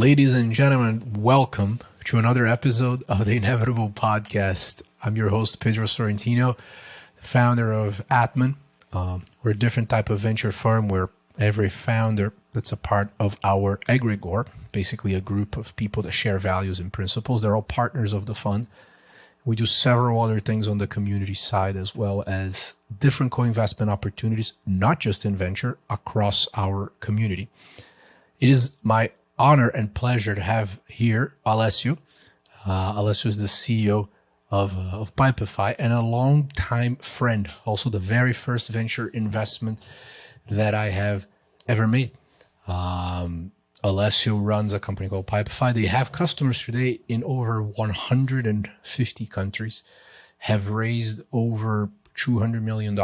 Ladies and gentlemen, welcome to another episode of the Inevitable Podcast. I'm your host, Pedro Sorrentino, founder of Atman. We're a different type of venture firm where every founder that's a part of our egregore, basically a group of people that share values and principles, they're all partners of the fund. We do several other things on the community side as well as different co-investment opportunities, not just in venture, across our community. It is my honor and pleasure to have here Alessio. Alessio is the CEO of Pipefy and a longtime friend, also the very first venture investment that I have ever made. Alessio runs a company called Pipefy. They have customers today in over 150 countries, have raised over $200 million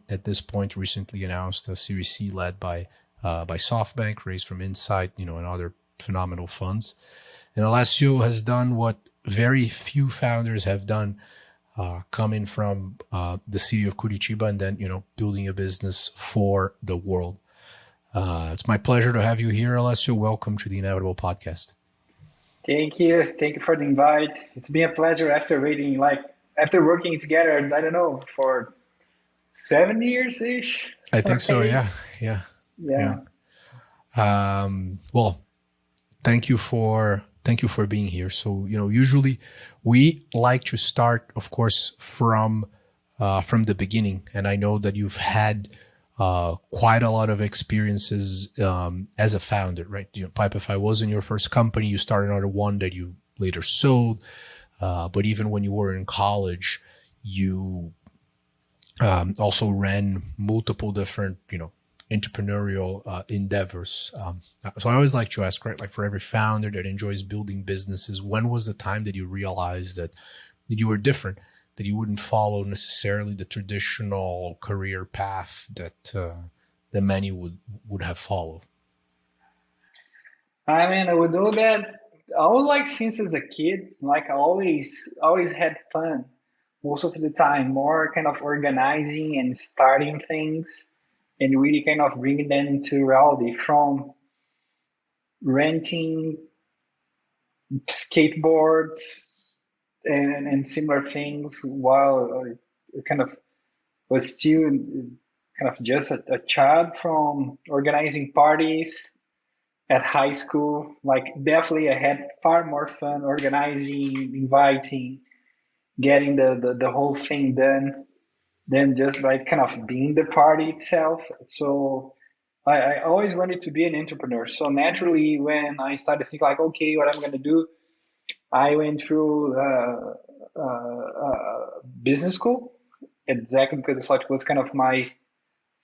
at this point, recently announced a Series C led by SoftBank, raised from Insight, and other phenomenal funds. And Alessio has done what very few founders have done, coming from the city of Curitiba and then, building a business for the world. It's my pleasure to have you here, Alessio. Welcome to the Inevitable Podcast. Thank you. Thank you for the invite. It's been a pleasure after working together, I don't know, for 7 years-ish. I think so, yeah. Well, thank you for being here. So, usually we like to start, of course, from the beginning. And I know that you've had quite a lot of experiences as a founder, right? Pipefy wasn't your first company. You started another one that you later sold. But even when you were in college, you also ran multiple different, entrepreneurial endeavors. So I always like to ask, right, like for every founder that enjoys building businesses, when was the time that you realized that you were different, that you wouldn't follow necessarily the traditional career path that many would have followed? I would do that. I was since as a kid, I always had fun most of the time, more kind of organizing and starting things and really kind of bringing them into reality, from renting skateboards and similar things while I kind of was still kind of just a child, from organizing parties at high school. Definitely I had far more fun organizing, inviting, getting the whole thing done than just kind of being the party itself. So I always wanted to be an entrepreneur. So naturally, when I started to think okay, what I'm going to do, I went through business school, exactly because it's was kind of my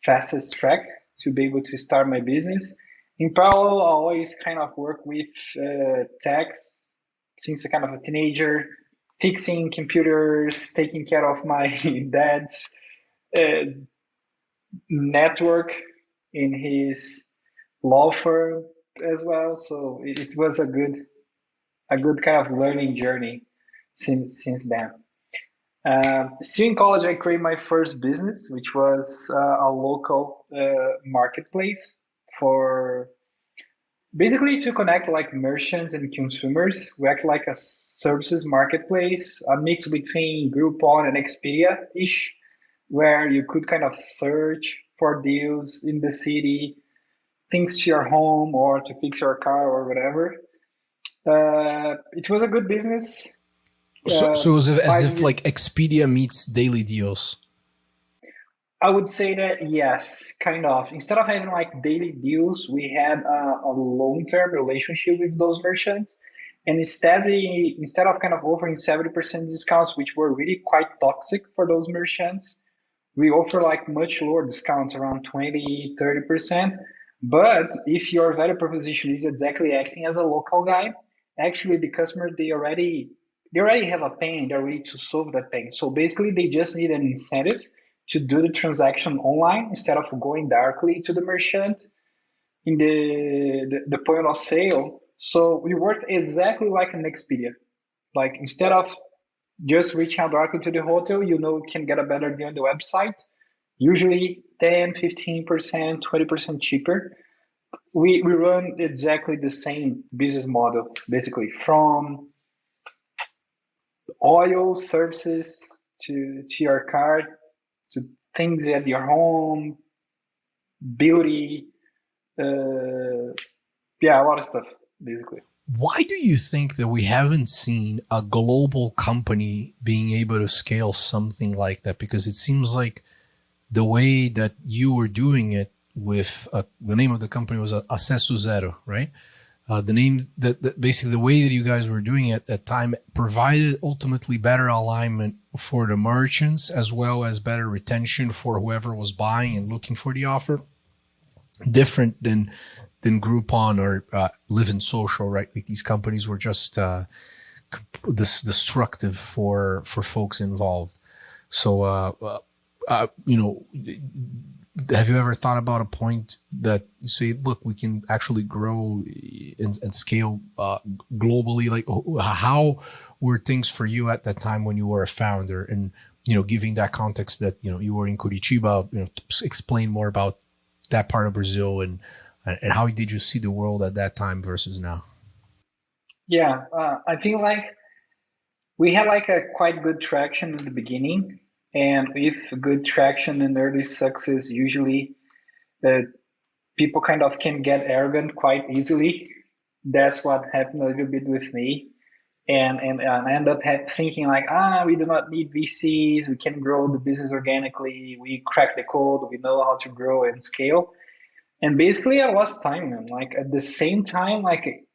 fastest track to be able to start my business. In parallel, I always kind of work with tech since a kind of a teenager, fixing computers, taking care of my dad's network in his law firm as well. So it was a good kind of learning journey since then. Still in college, I created my first business, which was a local marketplace for basically to connect merchants and consumers. We act like a services marketplace, a mix between Groupon and Expedia-ish, where you could kind of search for deals in the city, things to your home or to fix your car or whatever. It was a good business. So it was as if Expedia meets Daily Deals. I would say that yes, kind of. Instead of having daily deals, we had a long-term relationship with those merchants. And instead of kind of offering 70% discounts, which were really quite toxic for those merchants, we offer much lower discounts, around 20, 30%. But if your value proposition is exactly acting as a local guide, actually the customer, they already have a pain, they're ready to solve that pain. So basically they just need an incentive to do the transaction online instead of going directly to the merchant in the point of sale. So we worked exactly like an Expedia. Instead of just reaching out directly to the hotel, you can get a better deal on the website, usually 10, 15%, 20% cheaper. we run exactly the same business model, basically, from oil services to your car to things at your home, beauty, uh, yeah, a lot of stuff, basically. Why do you think that we haven't seen a global company being able to scale something like that? Because it seems like the way that you were doing it with the name of the company was Acesso Zero, right? The name that basically the way that you guys were doing it at that time provided ultimately better alignment for the merchants as well as better retention for whoever was buying and looking for the offer. Different than Groupon or Live in Social, right? Like these companies were just destructive for folks involved. So, you know, have you ever thought about a point that you say, look, we can actually grow and scale globally? Like, how were things for you at that time when you were a founder? And, you know, giving that context that, you know, you were in Curitiba, you know, explain more about that part of Brazil and how did you see the world at that time versus now? Yeah, I think like we had like a quite good traction in the beginning, and with good traction and early success, usually uh, people kind of can get arrogant quite easily. That's what happened a little bit with me. And I end up thinking like, we do not need VCs. We can grow the business organically. We crack the code. We know how to grow and scale. And basically, I lost time, man. Like at the same time, like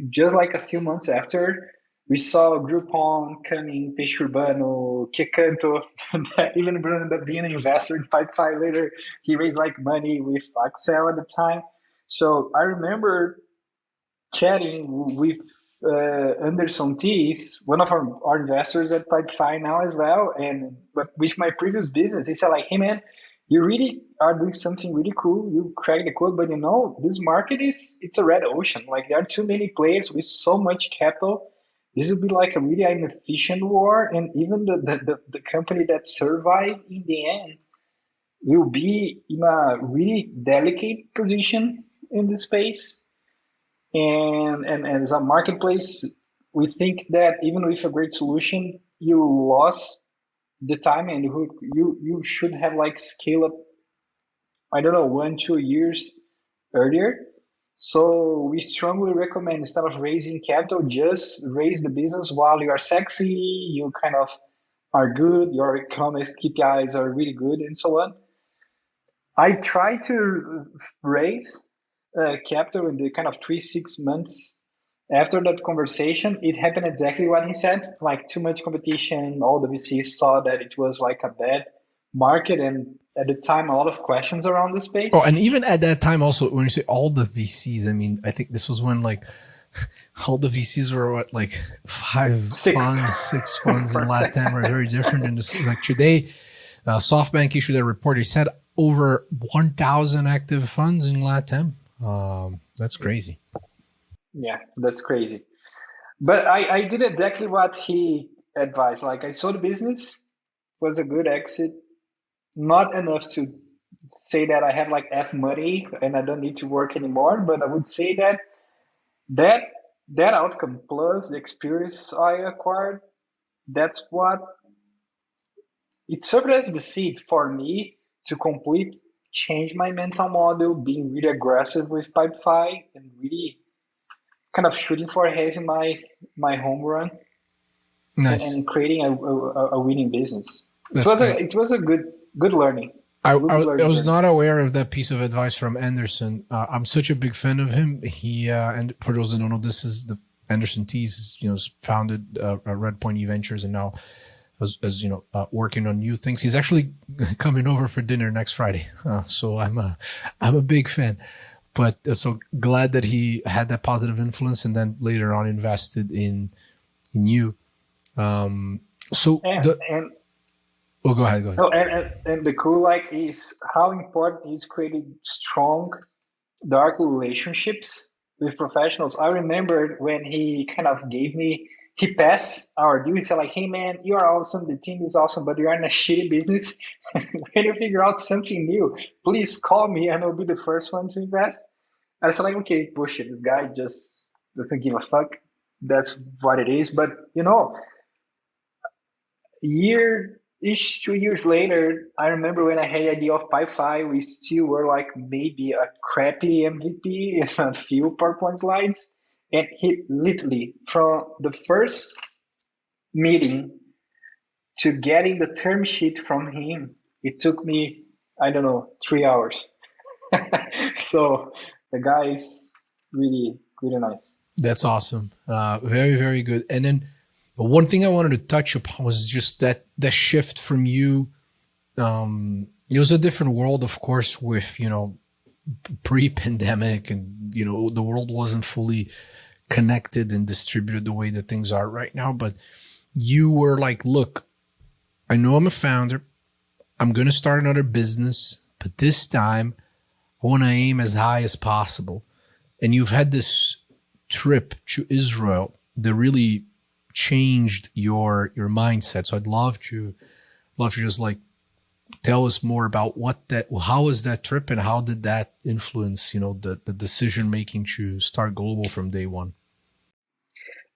just like a few months after, we saw Groupon coming, Peixe Urbano, Kekanto, that even Bruno ended up being an investor in Pipefy later. He raised like money with Axel at the time. So I remember chatting with Anderson Tees, one of our investors at Pipefy now as well. And but with my previous business, he said like, "Hey man, you really are doing something really cool. You crack the code, but you know this market is it's a red ocean. Like there are too many players with so much capital. This would be like a really inefficient war, and even the company that survive in the end will be in a really delicate position in this space." And as a marketplace, we think that even with a great solution, you lost the time and you should have like scale up, I don't know, 1 2 years earlier. So we strongly recommend instead of raising capital, just raise the business while you are sexy, you kind of are good, your economic KPIs are really good, and so on. I try to raise capital in the kind of 3 6 months after that conversation. It happened exactly what he said, like too much competition. All the VCs saw that it was like a bad market, and at the time, a lot of questions around the Oh, space. and even at that time, also when you say all the VCs, I mean, I think this was when like all the VCs were what, like five Six, funds, six funds in for example. Latam are very different. And like today, SoftBank issued a report. They said over 1,000 active funds in Latam. That's crazy. Yeah, that's crazy. But I did exactly what he advised. Like I saw the business was a good exit, not enough to say that I have like F money and I don't need to work anymore, but I would say that that that outcome plus the experience I acquired, that's what it served as the seed for me to complete change my mental model, being really aggressive with Pipefy and really kind of shooting for having my home run Nice. and creating a winning business. It That's was a great. it was a good learning, good I learning was journey. not aware of that piece of advice from Anderson. I'm such a big fan of him. He and for those that don't know, this is the Anderson Tees. You know, founded Red Point E Ventures, and now as you know, working on new things. He's actually coming over for dinner next Friday, so I'm a big fan. But so glad that he had that positive influence, and then later on invested in you. So And the and oh, go ahead, go ahead. no, and the cool like is how important is creating strong dark relationships with professionals. I remember when he kind of gave me, he passed our deal. He said like, "Hey man, you are awesome. The team is awesome, but you are in a shitty business. When you figure out something new, please call me and I'll be the first one to invest." I was like, okay, bullshit, this guy just doesn't give a fuck. That's what it is. But year ish 2 years later, I remember when I had the idea of Pipefy, we still were like maybe a crappy MVP and a few PowerPoint slides. And he literally, from the first meeting to getting the term sheet from him, it took me, I don't know, 3 hours. So the guy is really, really nice. That's awesome. Very, very good. And then one thing I wanted to touch upon was just that shift from you. It was a different world, of course, with, pre-pandemic, and, the world wasn't fully connected and distributed the way that things are right now. But you were like, look, I know I'm a founder. I'm going to start another business, but this time I want to aim as high as possible. And you've had this trip to Israel that really changed your mindset. So I'd love to just like tell us more about how was that trip and how did that influence, the decision making to start global from day one?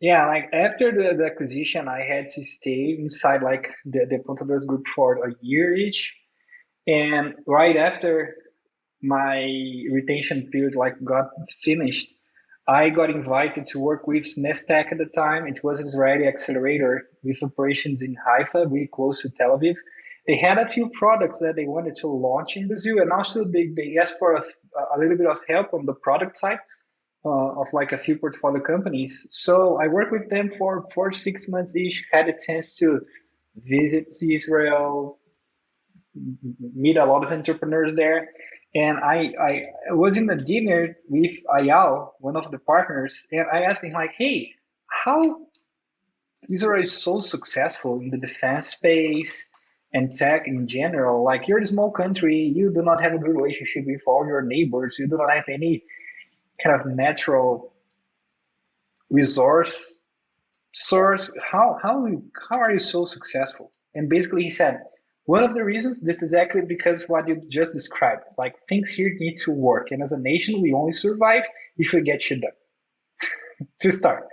Yeah, like after the acquisition, I had to stay inside like the Pontadores group for a year each. And right after my retention period like got finished, I got invited to work with Nestec at the time. It was an Israeli accelerator with operations in Haifa, really close to Tel Aviv. They had a few products that they wanted to launch in Brazil, and also they asked for a little bit of help on the product side of like a few portfolio companies. So I worked with them for 6 months each, had a chance to visit Israel, meet a lot of entrepreneurs there. And I was in a dinner with Ayal, one of the partners, and I asked him like, hey, how Israel is so successful in the defense space and tech in general? Like you're a small country, you do not have a good relationship with all your neighbors, you do not have any kind of natural resource source. How are you so successful? And basically he said, one of the reasons that's exactly because what you just described, like things here need to work. And as a nation, we only survive if we get shit done to start.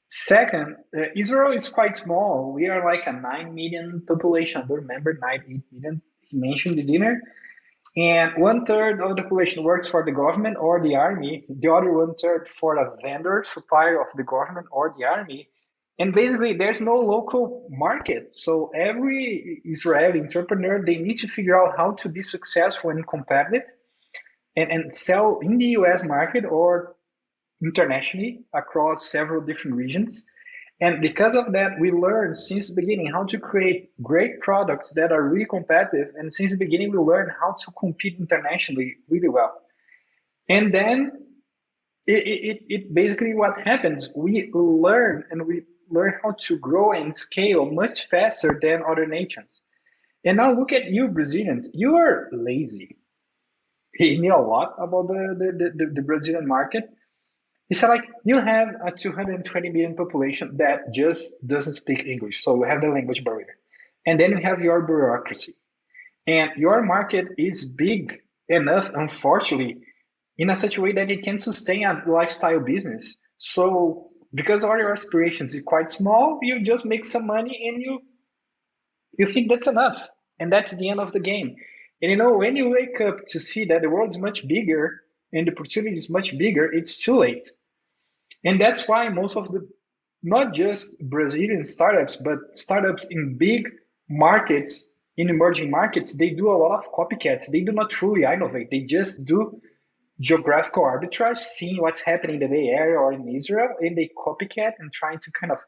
Second, Israel is quite small. We are like a 9 million population. I don't remember, 9, 8 million. He mentioned the dinner. And 1/3 of the population works for the government or the army. The other 1/3 for a vendor, supplier of the government or the army. And basically, there's no local market. So every Israeli entrepreneur, they need to figure out how to be successful and competitive and sell in the US market or internationally across several different regions. And because of that, we learned since the beginning how to create great products that are really competitive. And since the beginning, we learned how to compete internationally really well. And then it basically what happens, we learn how to grow and scale much faster than other nations. And now look at you Brazilians, you are lazy. He knew a lot about the Brazilian market. He said, like, you have a 220 million population that just doesn't speak English. So we have the language barrier. And then we have your bureaucracy. And your market is big enough, unfortunately, in a such a way that it can sustain a lifestyle business. So because all your aspirations are quite small, you just make some money and you think that's enough. And that's the end of the game. And when you wake up to see that the world is much bigger and the opportunity is much bigger, it's too late. And that's why most of not just Brazilian startups, but startups in big markets, in emerging markets, they do a lot of copycats. They do not truly innovate. They just do geographical arbitrage, seeing what's happening in the Bay Area or in Israel, and they copycat and trying to kind of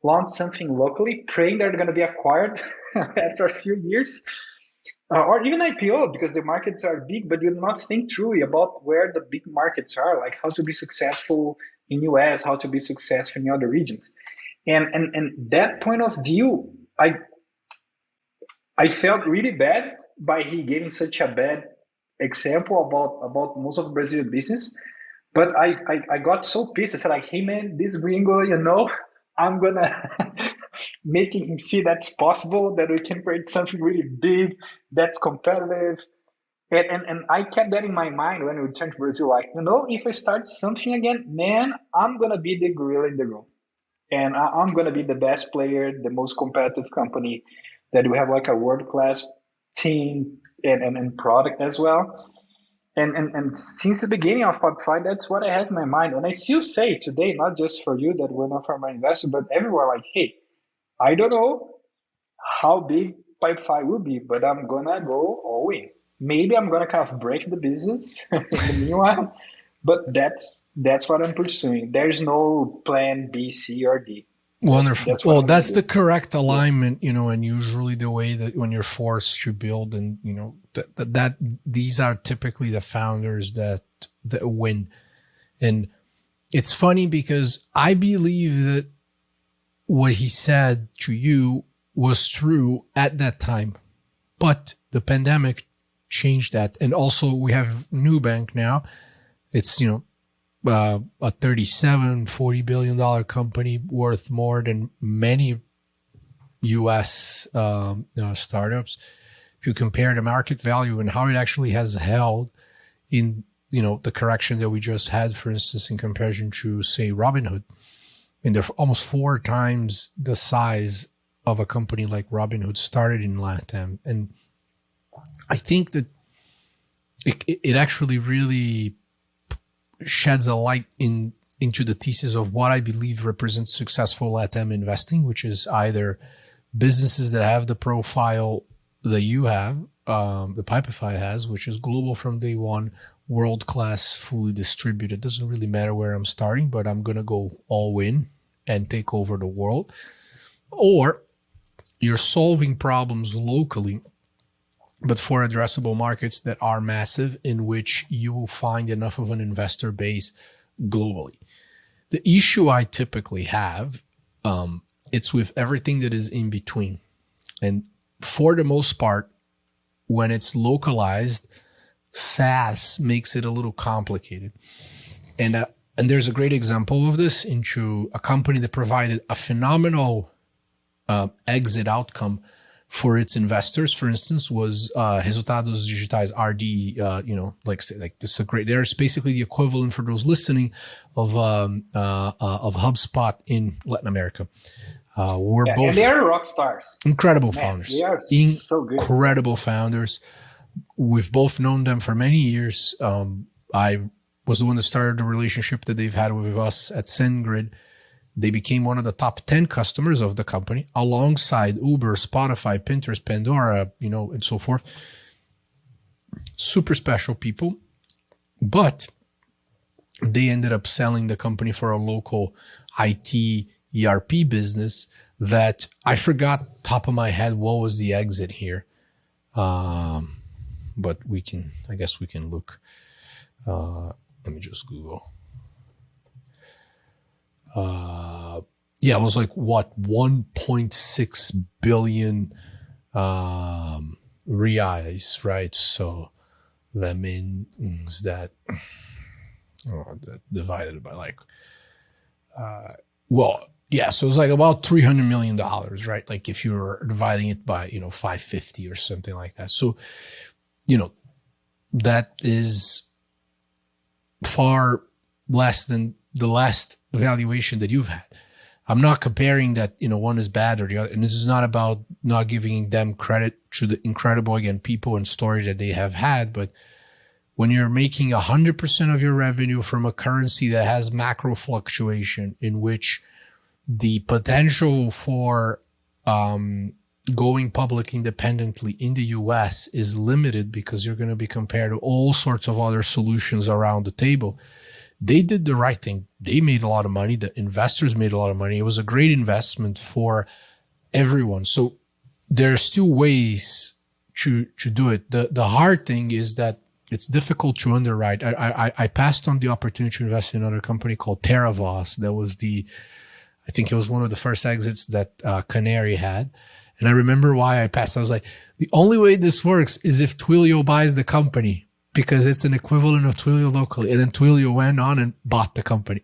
launch something locally, praying they're going to be acquired after a few years. Or even IPO, because the markets are big, but you do not think truly about where the big markets are, like how to be successful in US, how to be successful in other regions. And that point of view, I felt really bad by he giving such a bad example about most of Brazilian business. But I got so pissed. I said like, hey man, this gringo, I'm gonna making him see that's possible, that we can create something really big, that's competitive. And I kept that in my mind when we returned to Brazil, like, if I start something again, man, I'm gonna be the gorilla in the room. And I'm gonna be the best player, the most competitive company, that we have like a world-class team and product as well. And since the beginning of Pipefy, that's what I have in my mind. And I still say today, not just for you that we're not from my investor, but everyone, like, hey, I don't know how big Pipefy will be, but I'm gonna go all in. Maybe I'm gonna kind of break the business in the meanwhile, but that's what I'm pursuing. There's no plan B, C, or D. Wonderful. That's what Well, I'm gonna that's the do. correct Yeah. alignment, and usually the way that when you're forced to build, and that these are typically the founders that win. And it's funny because I believe that what he said to you was true at that time, but the pandemic changed that. And also we have Nubank now. It's, a 37, $40 billion company worth more than many US startups. If you compare the market value and how it actually has held in, the correction that we just had, for instance, in comparison to, say, Robinhood, and they're almost 4 times the size of a company like Robinhood started in LATAM. And I think that it actually really sheds a light into the thesis of what I believe represents successful LATAM investing, which is either businesses that have the profile that you have, the Pipefy has, which is global from day one, world-class, fully distributed. It doesn't really matter where I'm starting, but I'm going to go all in and take over the world. Or you're solving problems locally, but for addressable markets that are massive, in which you will find enough of an investor base globally. The issue I typically have, it's with everything that is in between. And for the most part, when it's localized, SaaS makes it a little complicated. And there's a great example of this into a company that provided a phenomenal exit outcome for its investors. For instance, was Resultados Digitais RD. Like this is a great. There's basically the equivalent for those listening of HubSpot in Latin America. We're Yeah, both and they are rock stars. incredible Man, founders. they are so good. Incredible founders. We've both known them for many years. I was the one that started the relationship that they've had with us at SendGrid. They became one of the top 10 customers of the company, alongside Uber, Spotify, Pinterest, Pandora, and so forth. Super special people. But they ended up selling the company for a local IT ERP business that I forgot top of my head what was the exit here. But I guess we can look. Let me just Google. It was like 1.6 billion reais, right? So that means that divided by so it's like about $300 million, right? Like if you're dividing it by 550 or something like that. So that is far less than the last valuation that you've had. I'm not comparing that, one is bad or the other. And this is not about not giving them credit to the incredible, again, people and story that they have had. But when you're making 100% of your revenue from a currency that has macro fluctuation, in which the potential for going public independently in the US is limited because you're going to be compared to all sorts of other solutions around the table, they did the right thing. They made a lot of money. The investors made a lot of money. It was a great investment for everyone. So there are still ways to do it. The hard thing is that it's difficult to underwrite. I passed on the opportunity to invest in another company called TerraVoz. That was I think it was one of the first exits that Canary had. And I remember why I passed. I was like, the only way this works is if Twilio buys the company, because it's an equivalent of Twilio locally. And then Twilio went on and bought the company.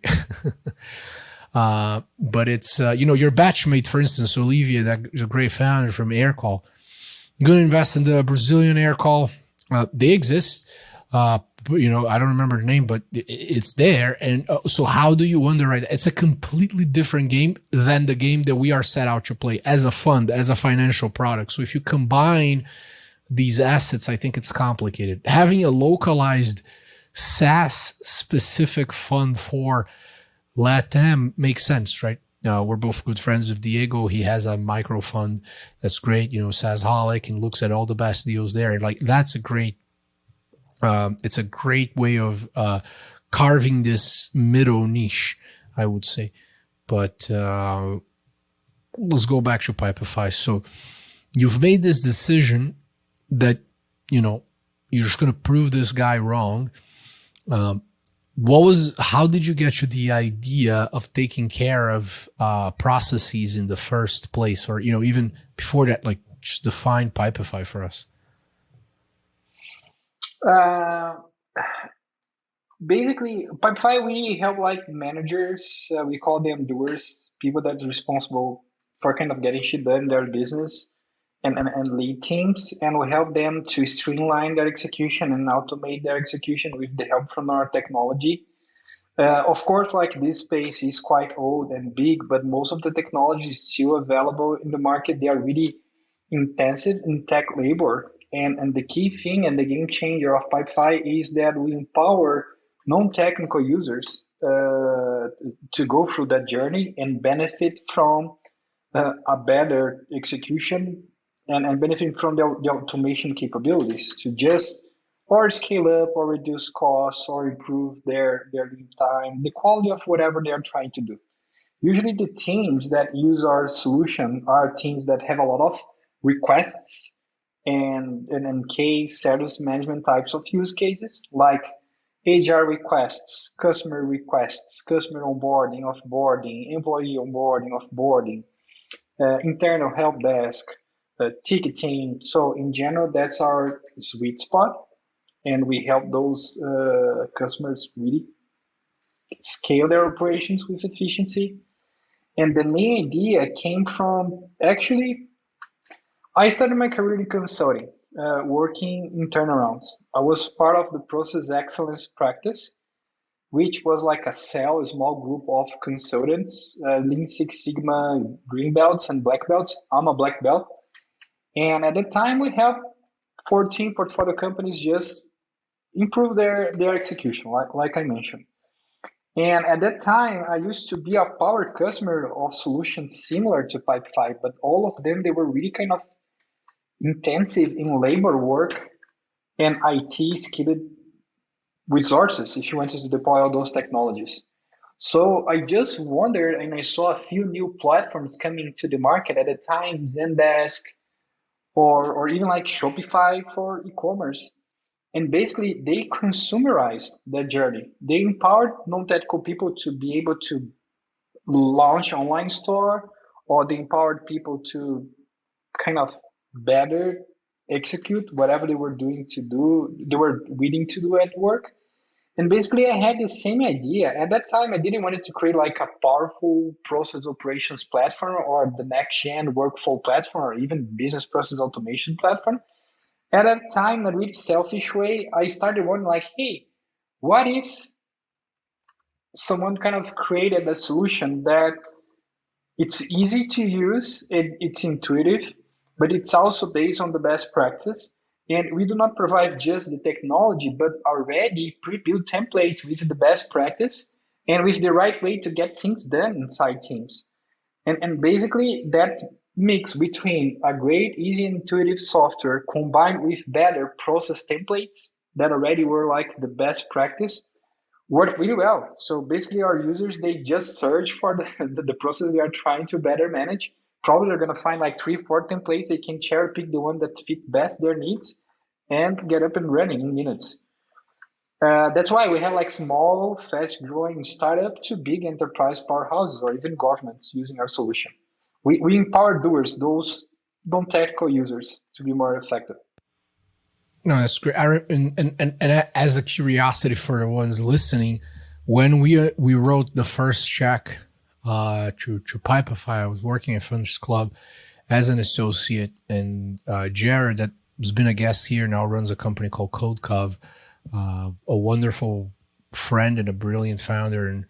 But it's, your batchmate, for instance, Olivia, that is a great founder from Aircall. I'm going to invest in the Brazilian Aircall. They exist. I don't remember the name, but it's there. And so how do you underwrite? It's a completely different game than the game that we are set out to play as a fund, as a financial product. So if you combine these assets, I think it's complicated. Having a localized SaaS specific fund for LATAM makes sense, right? We're both good friends with Diego. He has a micro fund that's great, SaaSholic, and looks at all the best deals there. Like that's a great, it's a great way of carving this middle niche, I would say. But let's go back to Pipefy. So you've made this decision that, you're just going to prove this guy wrong. How did you get to the idea of taking care of processes in the first place? Or, even before that, like just define Pipefy for us. Basically, Pipefy, we help like managers, we call them doers, people that's responsible for kind of getting shit done in their business and lead teams. And we help them to streamline their execution and automate their execution with the help from our technology. Of course, like this space is quite old and big, but most of the technology is still available in the market. They are really intensive in tech labor. And the key thing and the game changer of Pipefy is that we empower non-technical users to go through that journey and benefit from a better execution and benefit from the automation capabilities to just or scale up or reduce costs or improve their lead time, the quality of whatever they are trying to do. Usually the teams that use our solution are teams that have a lot of requests and case service management types of use cases like HR requests, customer onboarding, offboarding, employee onboarding, offboarding, internal help desk, ticketing. So in general, that's our sweet spot. And we help those customers really scale their operations with efficiency. And the main idea came from actually, I started my career in consulting, working in turnarounds. I was part of the process excellence practice, which was like a small group of consultants, Lean Six Sigma green belts and black belts. I'm a black belt. And at the time, we helped 14 portfolio companies just improve their execution, like I mentioned. And at that time, I used to be a power customer of solutions similar to Pipefy, but all of them, they were really kind of intensive in labor work and IT skilled resources if you wanted to deploy all those technologies. So I just wondered, and I saw a few new platforms coming to the market at the time, Zendesk, or even like Shopify for e-commerce. And basically, they consumerized that journey. They empowered non-technical people to be able to launch online store, or they empowered people to kind of better execute whatever they were willing to do at work. And basically, I had the same idea. At that time, I didn't want to create like a powerful process operations platform or the next gen workflow platform or even business process automation platform. At that time, in a really selfish way, I started wondering like, hey, what if someone kind of created a solution that it's easy to use, it's intuitive, but it's also based on the best practice. And we do not provide just the technology, but already pre-built template with the best practice and with the right way to get things done inside teams. And basically that mix between a great, easy, intuitive software combined with better process templates that already were like the best practice worked really well. So basically our users, they just search for the process they are trying to better manage. Probably they're going to find like 3-4 templates. They can cherry pick the one that fit best their needs and get up and running in minutes. That's why we have like small, fast growing startup to big enterprise powerhouses or even governments using our solution. We empower doers, those non-technical users, to be more effective. No, that's great. And as a curiosity for the ones listening, when we wrote the first check to Pipefy, I was working at Funders Club as an associate, and Jared, has been a guest here, now runs a company called CodeCov, a wonderful friend and a brilliant founder. And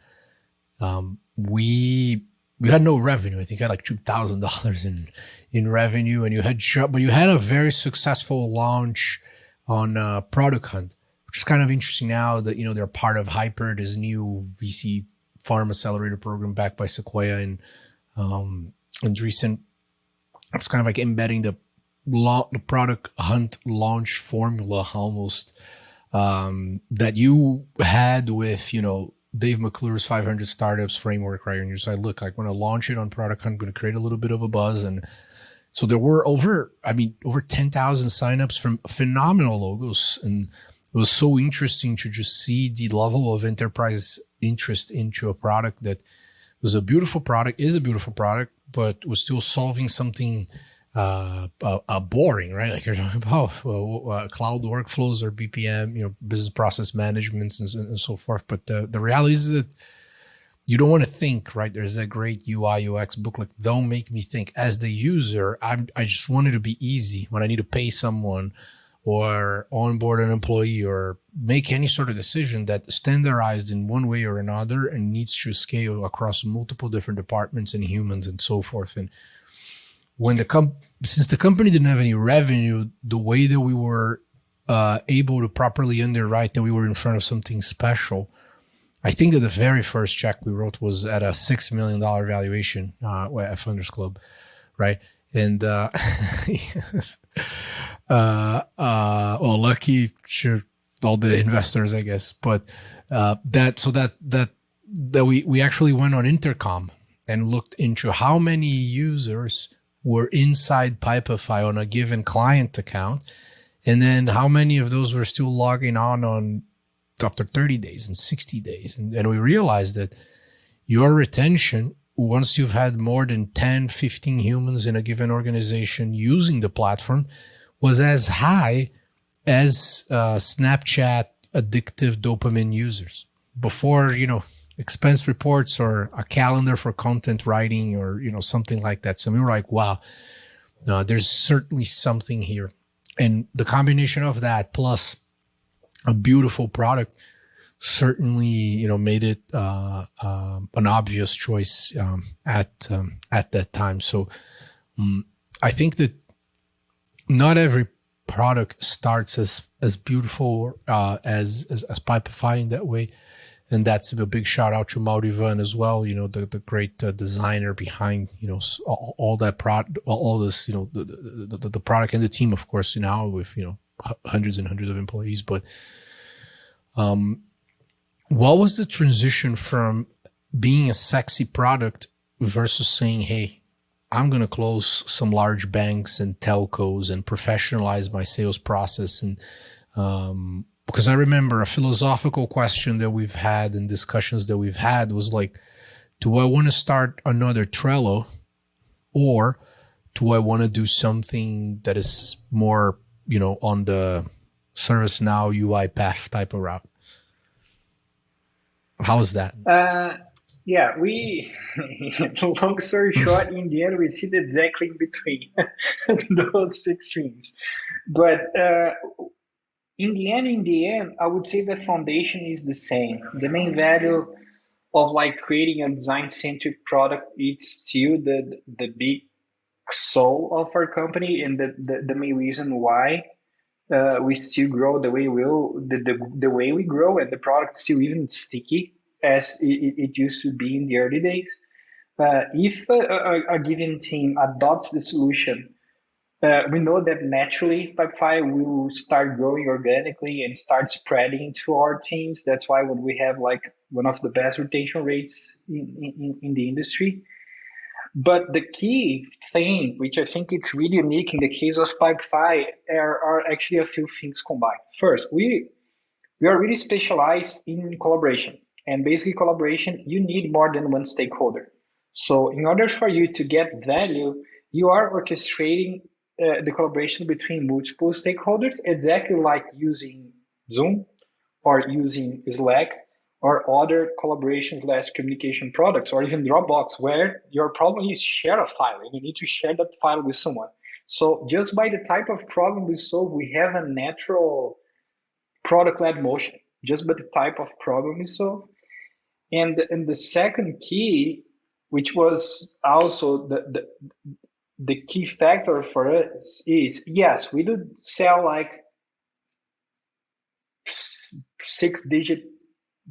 we had no revenue. I think I had like $2,000 in revenue, and but you had a very successful launch on Product Hunt, which is kind of interesting now that, they're part of Hyper, this new VC farm accelerator program backed by Sequoia, and recent, it's kind of like embedding the Product Hunt launch formula almost, that you had with, Dave McClure's 500 Startups framework, right? And you say, look, I want to launch it on Product Hunt, I'm going to create a little bit of a buzz. And so there were over 10,000 signups from phenomenal logos. And it was so interesting to just see the level of enterprise interest into a product that was a beautiful product, is a beautiful product, but was still solving something boring, right? Like you're talking about cloud workflows or BPM, business process managements and so forth. But the reality is that you don't want to think, right? There's that great UI UX book, like Don't Make Me Think. As the user, I just want it to be easy when I need to pay someone or onboard an employee or make any sort of decision that standardized in one way or another and needs to scale across multiple different departments and humans and so forth. And when since the company didn't have any revenue, the way that we were able to properly underwrite that we were in front of something special, I think that the very first check we wrote was at a $6 million valuation at Funders Club, right? And yes. Well, lucky to all the investors, I guess. But that we actually went on Intercom and looked into how many users were inside Pipefy on a given client account, and then how many of those were still logging on after 30 days and 60 days. And we realized that your retention, once you've had more than 10, 15 humans in a given organization using the platform, was as high as Snapchat addictive dopamine users before, expense reports or a calendar for content writing or, something like that. So we were like, wow, there's certainly something here. And the combination of that plus a beautiful product certainly, made it an obvious choice at that time. So I think that not every product starts as beautiful as Pipefy in that way. And that's a big shout out to Maudivan as well, the great designer behind, all that product, all this, the product and the team, of course, now with, hundreds and hundreds of employees. But what was the transition from being a sexy product versus saying, hey, I'm going to close some large banks and telcos and professionalize my sales process? And because I remember a philosophical question that we've had and discussions that we've had was like, do I want to start another Trello, or do I want to do something that is more, on the ServiceNow UiPath type of route? How's that? Yeah, long story short, in the end, we sit exactly in between those extremes. But in the end, I would say the foundation is the same. The main value of creating a design-centric product, it's still the big soul of our company, and the main reason why we still grow the way the way we grow, and the product is still even sticky as it used to be in the early days. If a given team adopts the solution, we know that naturally Pipefy will start growing organically and start spreading to our teams. That's why when we have one of the best retention rates in the industry. But the key thing, which I think it's really unique in the case of Pipefy, are actually a few things combined. First, we are really specialized in collaboration. And basically collaboration, you need more than one stakeholder. So in order for you to get value, you are orchestrating the collaboration between multiple stakeholders, exactly like using Zoom or using Slack or other collaboration/communication products, or even Dropbox, where your problem is share a file and you need to share that file with someone. So just by the type of problem we solve, we have a natural product-led motion, just by the type of problem we solve. And the second key, which was also the key factor for us, is yes, we do sell like 6-digit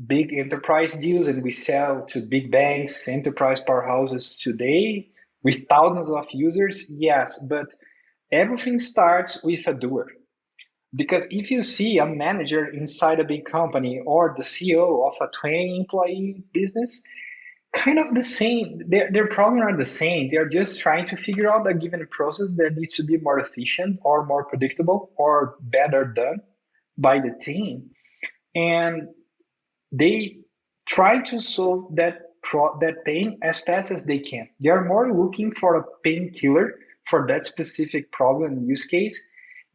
big enterprise deals, and we sell to big banks, enterprise powerhouses today with thousands of users. Yes, but everything starts with a doer. Because if you see a manager inside a big company or the CEO of a 20 employee business, kind of the same. Their problems are the same. They're just trying to figure out a given process that needs to be more efficient or more predictable or better done by the team. And they try to solve that pain as fast as they can. They are more looking for a painkiller for that specific problem use case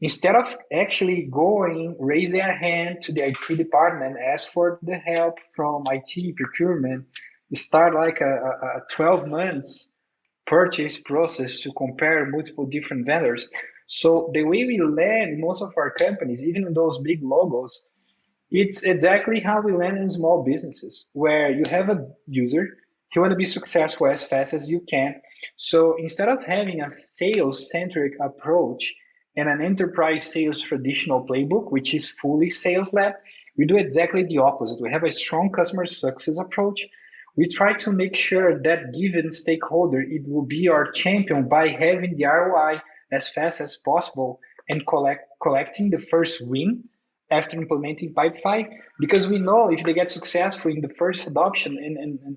instead of actually going, raise their hand to the IT department, ask for the help from IT procurement, start like a 12 months purchase process to compare multiple different vendors. So the way we land most of our companies, even those big logos, it's exactly how we land in small businesses where you have a user, you want to be successful as fast as you can. So instead of having a sales centric approach and an enterprise sales traditional playbook, which is fully sales led, we do exactly the opposite. We have a strong customer success approach. We try to make sure that given stakeholder, it will be our champion by having the ROI as fast as possible and collecting the first win after implementing Pipefy, because we know if they get successful in the first adoption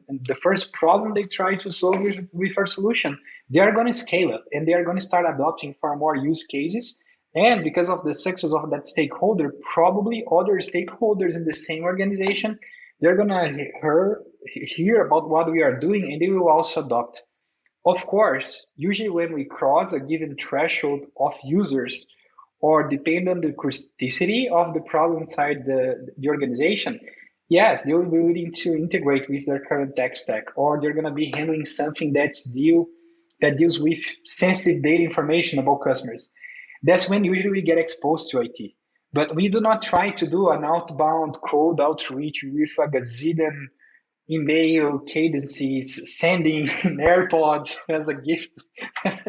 and the first problem they try to solve with our solution, they are going to scale up and they are going to start adopting far more use cases. And because of the success of that stakeholder, probably other stakeholders in the same organization, they're going to hear about what we are doing and they will also adopt. Of course, usually when we cross a given threshold of users, or depend on the criticity of the problem inside the organization, yes, they will be willing to integrate with their current tech stack, or they're going to be handling something that deals with sensitive data information about customers. That's when usually we get exposed to IT. But we do not try to do an outbound cold outreach with a gazillion email cadences, sending AirPods as a gift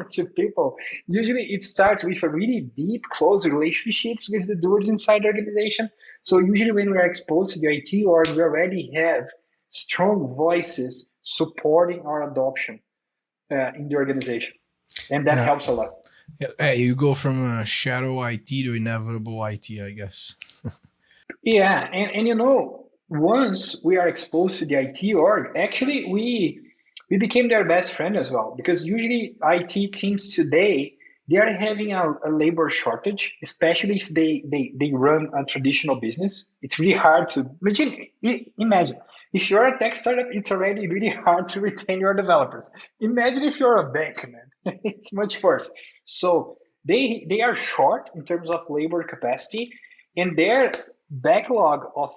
to people. Usually it starts with a really deep, close relationships with the doers inside the organization. So usually when we are exposed to the IT org, we already have strong voices supporting our adoption in the organization. And that helps a lot. Yeah, you go from shadow IT to inevitable IT, I guess. Yeah, and once we are exposed to the IT org, actually we became their best friend as well. Because usually IT teams today, they are having a labor shortage, especially if they run a traditional business. It's really hard to imagine. If you're a tech startup, it's already really hard to retain your developers. Imagine if you're a bank, man. It's much worse. So they are short in terms of labor capacity, and their backlog of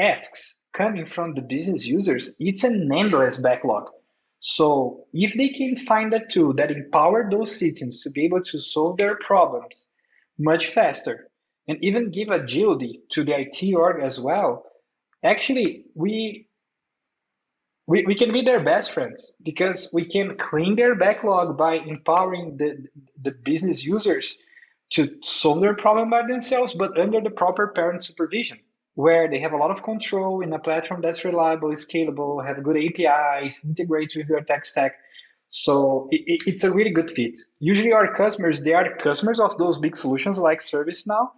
asks coming from the business users, it's an endless backlog. So if they can find a tool that empower those citizens to be able to solve their problems much faster and even give agility to the IT org as well, actually we can be their best friends because we can clean their backlog by empowering the business users to solve their problem by themselves, but under the proper parent supervision, where they have a lot of control in a platform that's reliable, scalable, have good APIs, integrates with their tech stack. So it's a really good fit. Usually our customers, they are customers of those big solutions like ServiceNow,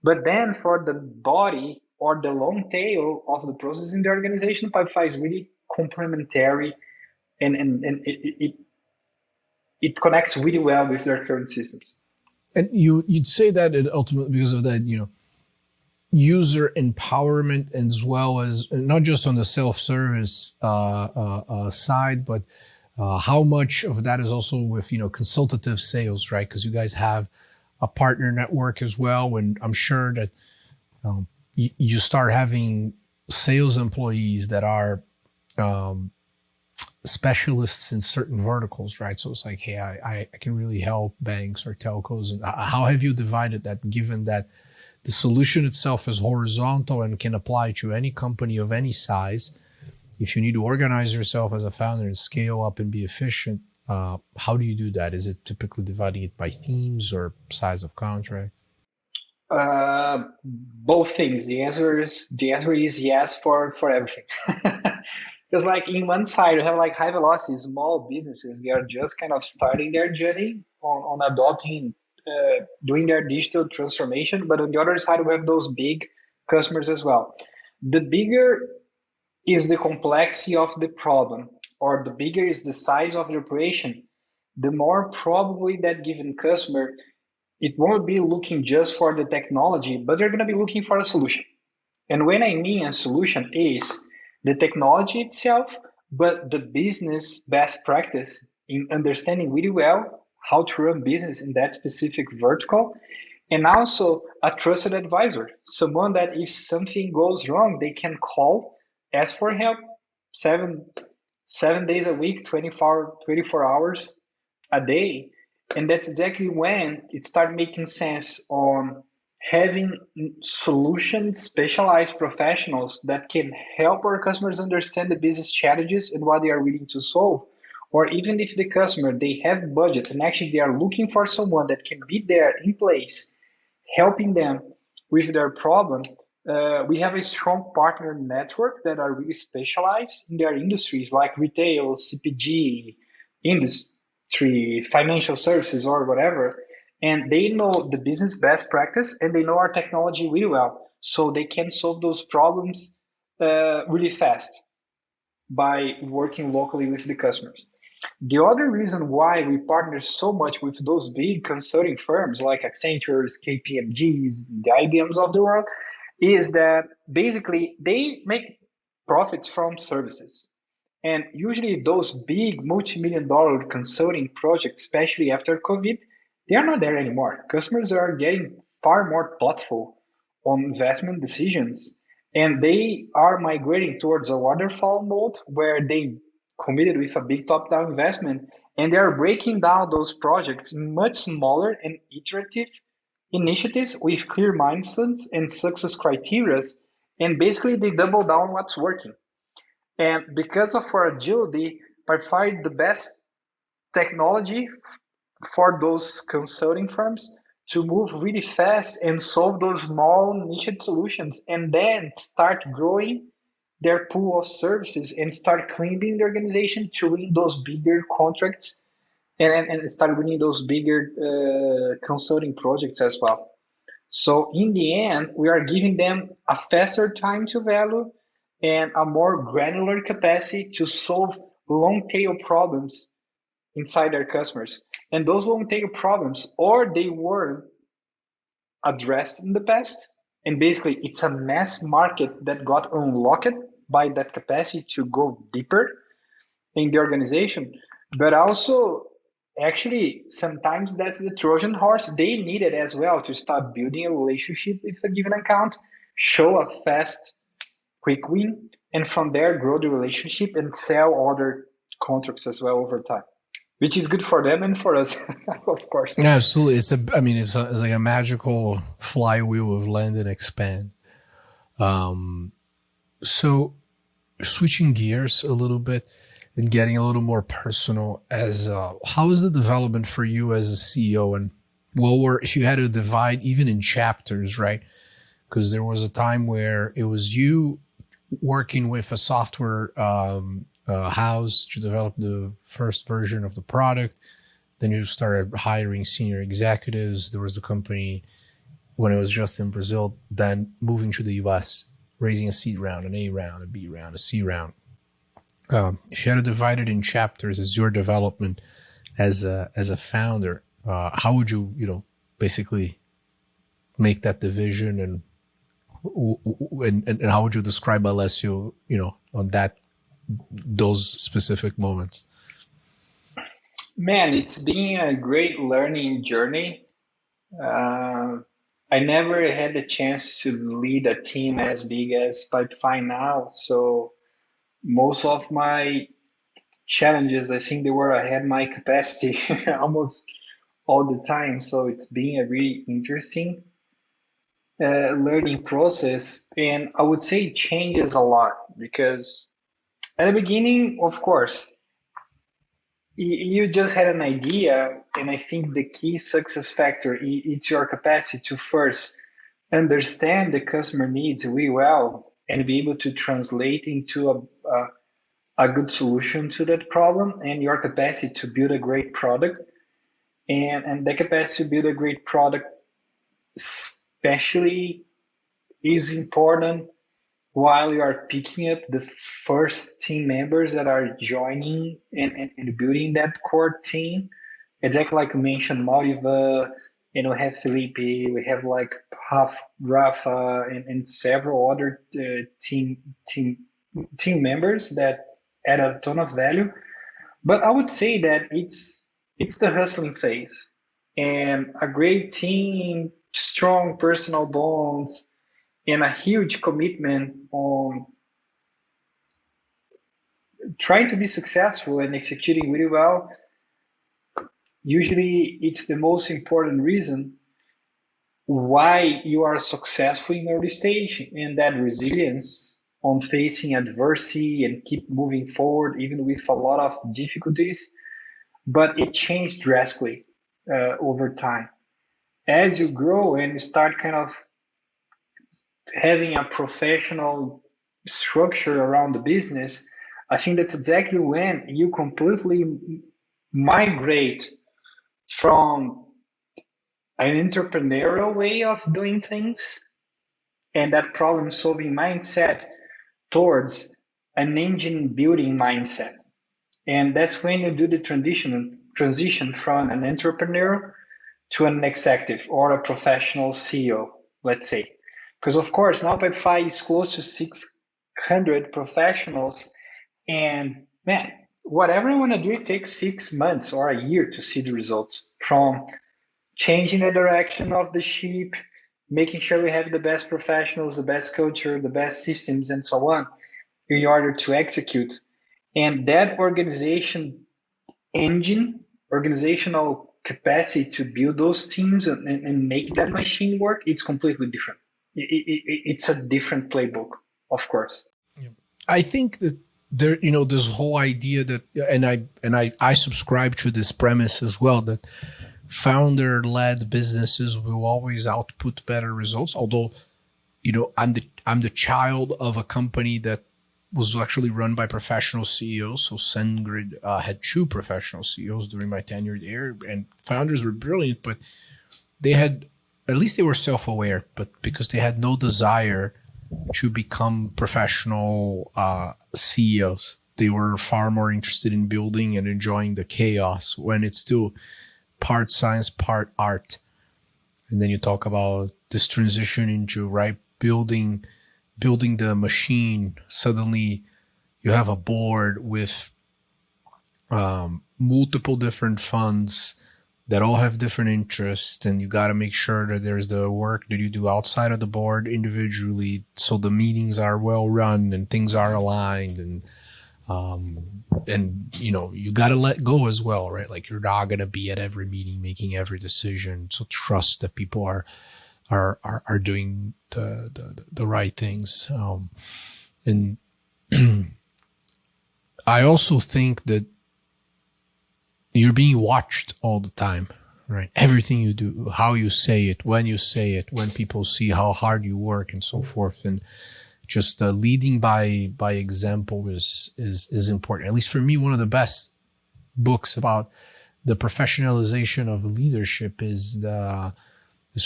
but then for the body or the long tail of the process in the organization, Pipefy is really complementary and it connects really well with their current systems. And you'd say that it ultimately, because of that, user empowerment, as well as not just on the self-service side, but how much of that is also with consultative sales, right? Because you guys have a partner network as well, and I'm sure that you start having sales employees that are specialists in certain verticals, right? So it's like, hey, I can really help banks or telcos. And how have you divided that, given that the solution itself is horizontal and can apply to any company of any size? If you need to organize yourself as a founder and scale up and be efficient, how do you do that? Is it typically dividing it by themes or size of contract? Both things. The answer is yes for everything. Because like in one side you have like high velocity small businesses. They are just kind of starting their journey on adopting, doing their digital transformation. But on the other side we have those big customers as well. The bigger is the complexity of the problem, or the bigger is the size of the operation, the more probably that given customer it won't be looking just for the technology, but they're going to be looking for a solution. And when I mean a solution is the technology itself, but the business best practice in understanding really well how to run business in that specific vertical, and also a trusted advisor, someone that if something goes wrong, they can call, ask for help, seven seven days a week, 24 hours a day. And that's exactly when it started making sense on having solution specialized professionals that can help our customers understand the business challenges and what they are willing to solve. Or even if the customer they have budget and actually they are looking for someone that can be there in place helping them with their problem. We have a strong partner network that are really specialized in their industries like retail, CPG, industry, financial services, or whatever. And they know the business best practice and they know our technology really well. So they can solve those problems really fast by working locally with the customers. The other reason why we partner so much with those big consulting firms like Accenture's, KPMG's, the IBMs of the world is that basically they make profits from services. And usually those big multi-million dollar consulting projects, especially after COVID, they are not there anymore. Customers are getting far more thoughtful on investment decisions and they are migrating towards a waterfall mode where they committed with a big top-down investment and they are breaking down those projects in much smaller and iterative initiatives with clear milestones and success criteria, and basically they double down what's working. And because of our agility, provide the best technology for those consulting firms to move really fast and solve those small niche solutions and then start growing their pool of services and start cleaning the organization to win those bigger contracts and start winning those bigger consulting projects as well. So in the end, we are giving them a faster time to value and a more granular capacity to solve long tail problems inside their customers. And those long tail problems, or they were addressed in the past, and basically it's a mass market that got unlocked by that capacity to go deeper in the organization. But also, actually, sometimes that's the Trojan horse they needed as well to start building a relationship with a given account, show a fast, quick win, and from there grow the relationship and sell other contracts as well over time, which is good for them and for us, of course. Yeah, absolutely. It's like a magical flywheel of land and expand. So switching gears a little bit and getting a little more personal, as how is the development for you as a CEO? And if you had to divide even in chapters, right? Because there was a time where it was you working with a software house to develop the first version of the product. Then you started hiring senior executives. There was a company when it was just in Brazil, then moving to the US, raising a seed round, an A round, a B round, a C round. If you had to divide it in chapters as your development as a founder, how would you basically make that division, and how would you describe Alessio, on those specific moments? Man, it's been a great learning journey. I never had the chance to lead a team as big as Pipefy now, so most of my challenges, I think they were ahead my capacity almost all the time. So it's been a really interesting learning process. And I would say it changes a lot because at the beginning, of course, you just had an idea. And I think the key success factor, it's your capacity to first understand the customer needs really well and be able to translate into a good solution to that problem, and your capacity to build a great product, and the capacity to build a great product especially is important while you are picking up the first team members that are joining and building that core team. Exactly like you mentioned, Moriva, we have Felipe, we have like Rafa, and several other team members that add a ton of value. But I would say that it's the hustling phase, and a great team, strong personal bonds, and a huge commitment on trying to be successful and executing really well. Usually, it's the most important reason why you are successful in early stage, and that resilience on facing adversity and keep moving forward even with a lot of difficulties. But it changed drastically over time as you grow and you start kind of having a professional structure around the business. I think that's exactly when you completely migrate from an entrepreneurial way of doing things and that problem solving mindset towards an engine building mindset. And that's when you do the transition from an entrepreneur to an executive or a professional CEO, let's say. Because of course now Pipefy is close to 600 professionals, and man, whatever you want to do, it takes 6 months or a year to see the results from changing the direction of the ship, making sure we have the best professionals, the best culture, the best systems, and so on, in order to execute. And that organizational capacity to build those teams and make that machine work, it's completely different. It's a different playbook, of course. I think that there, this whole idea that, and I subscribe to this premise as well, that founder-led businesses will always output better results. Although, I'm the child of a company that was actually run by professional CEOs. So SendGrid had 2 professional CEOs during my tenure there, and founders were brilliant, but at least they were self-aware, but because they had no desire to become professional CEOs. They were far more interested in building and enjoying the chaos when it's still part science, part art. And then you talk about this transition into building the machine. Suddenly you have a board with multiple different funds that all have different interests, and you got to make sure that there's the work that you do outside of the board individually, so the meetings are well run and things are aligned, and you got to let go as well, right? Like, you're not going to be at every meeting making every decision. So trust that people are doing the right things. And I also think that you're being watched all the time, right? Everything you do, how you say it, when people see how hard you work and so forth. And just leading by example is important. At least for me, one of the best books about the professionalization of leadership is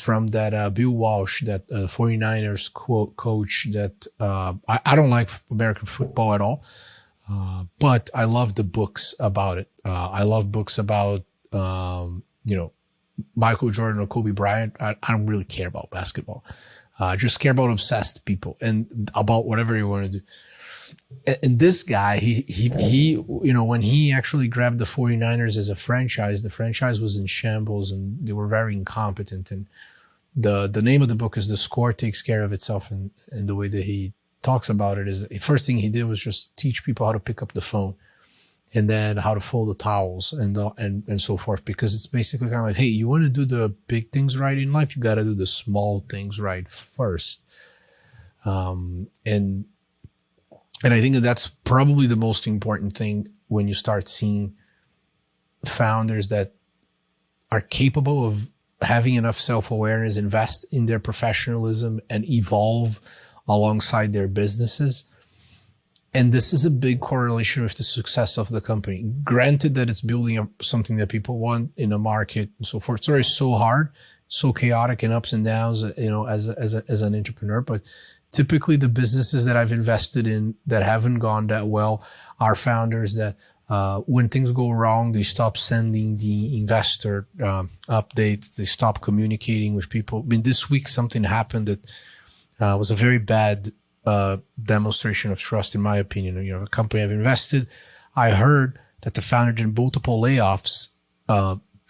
from that Bill Walsh, that 49ers coach that I don't like American football at all. But I love the books about it. I love books about, Michael Jordan or Kobe Bryant. I don't really care about basketball. I just care about obsessed people and about whatever you want to do. And this guy, he when he actually grabbed the 49ers as a franchise, the franchise was in shambles and they were very incompetent. And the name of the book is The Score Takes Care of Itself. And the way that he talks about it is the first thing he did was just teach people how to pick up the phone. and then how to fold the towels and so forth, because it's basically kind of like, hey, you want to do the big things right in life, you got to do the small things right first. And I think that that's probably the most important thing when you start seeing founders that are capable of having enough self-awareness, invest in their professionalism, and evolve alongside their businesses. And this is a big correlation with the success of the company. Granted that it's building up something that people want in a market and so forth. It's so hard, so chaotic and ups and downs, as an entrepreneur. But typically the businesses that I've invested in that haven't gone that well are founders that when things go wrong, they stop sending the investor updates. They stop communicating with people. I mean, this week something happened that was a very bad demonstration of trust, in my opinion. A company I've invested, I heard that the founder did multiple layoffs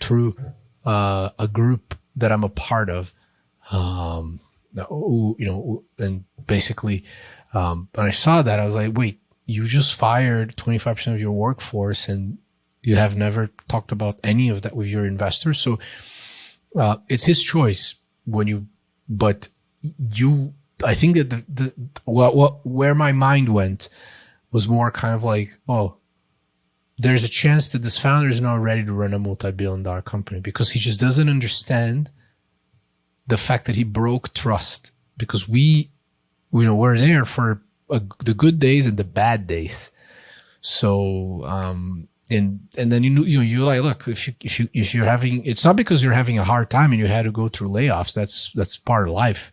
through a group that I'm a part of. And basically, when I saw that, I was like, wait, you just fired 25% of your workforce and you have never talked about any of that with your investors. So it's his choice I think that where my mind went was more kind of like, oh, there's a chance that this founder is not ready to run a multi-billion-dollar company because he just doesn't understand the fact that he broke trust, because we're there for the good days and the bad days. So, and then you're like, look, if you're having, it's not because you're having a hard time and you had to go through layoffs. That's part of life.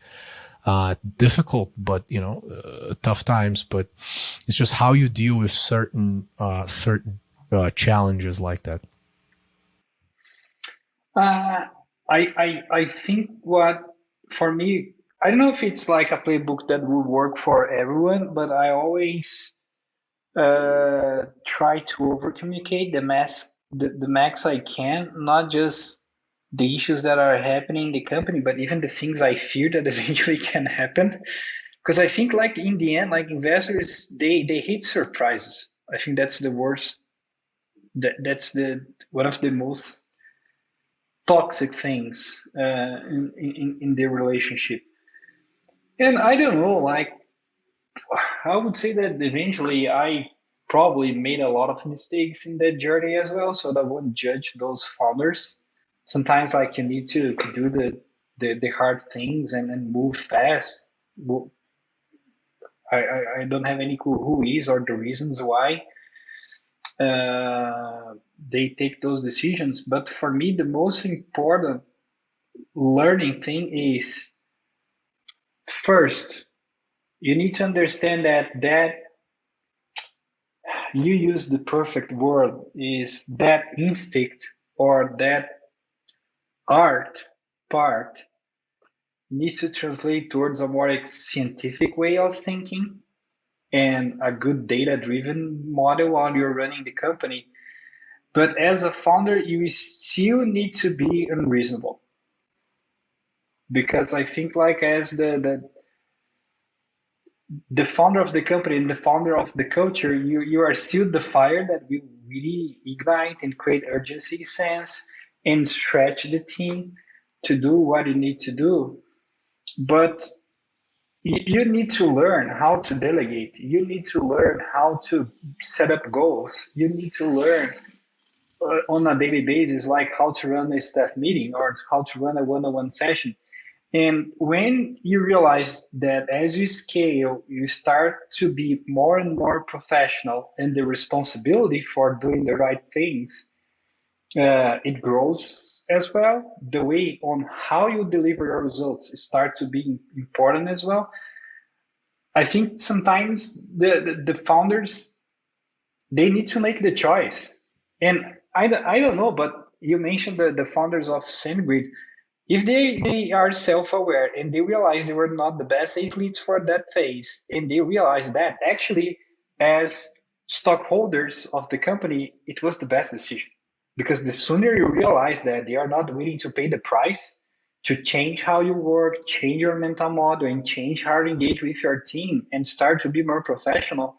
Difficult, but tough times. But it's just how you deal with certain challenges like that. I think what, for me, I don't know if it's like a playbook that will work for everyone, but I always try to over communicate the max I can, not just the issues that are happening in the company, but even the things I fear that eventually can happen. Because I think, like, in the end, like, investors, they hate surprises. I think that's the worst. That's one of the most toxic things in their relationship. And I don't know, like, I would say that eventually I probably made a lot of mistakes in that journey as well, so I wouldn't judge those founders. Sometimes, like, you need to do the hard things and move fast. I don't have any clue who is or the reasons why they take those decisions. But for me, the most important learning thing is, first, you need to understand that you use the perfect word is that instinct or that art part needs to translate towards a more scientific way of thinking and a good data-driven model while you're running the company. But as a founder, you still need to be unreasonable, because I think, like, as the founder of the company and the founder of the culture, you are still the fire that will really ignite and create urgency sense and stretch the team to do what you need to do. But you need to learn how to delegate. You need to learn how to set up goals. You need to learn on a daily basis, like how to run a staff meeting or how to run a one-on-one session. And when you realize that as you scale, you start to be more and more professional, and the responsibility for doing the right things, it grows as well. The way on how you deliver your results start to be important as well. I think sometimes the founders, they need to make the choice. And I don't know, but you mentioned the founders of SendGrid. If they are self-aware and they realize they were not the best athletes for that phase, and they realize that actually, as stockholders of the company, it was the best decision. Because the sooner you realize that they are not willing to pay the price to change how you work, change your mental model, and change how you engage with your team and start to be more professional,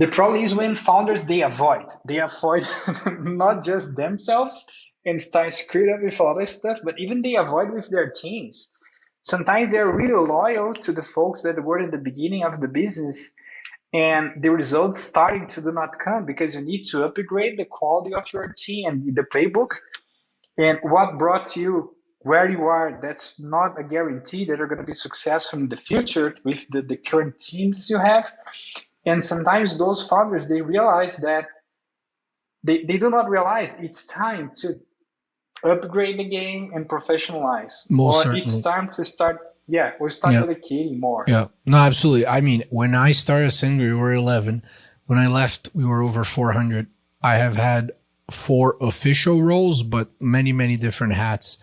The problem is when founders they avoid not just themselves and start screwed up with other stuff, but even they avoid with their teams. Sometimes they're really loyal to the folks that were in the beginning of the business, and the results starting to do not come because you need to upgrade the quality of your team and the playbook. And what brought you where you are, that's not a guarantee that you're going to be successful in the future with the current teams you have. And sometimes those founders, they realize that they do not realize it's time to upgrade the game and professionalize. Most Or it's certainly. time to start, or start Yeah. dedicating more. Yeah. No, absolutely. I mean, when I started Sangre, we were 11. When I left, we were over 400. I have had 4 official roles, but many, many different hats.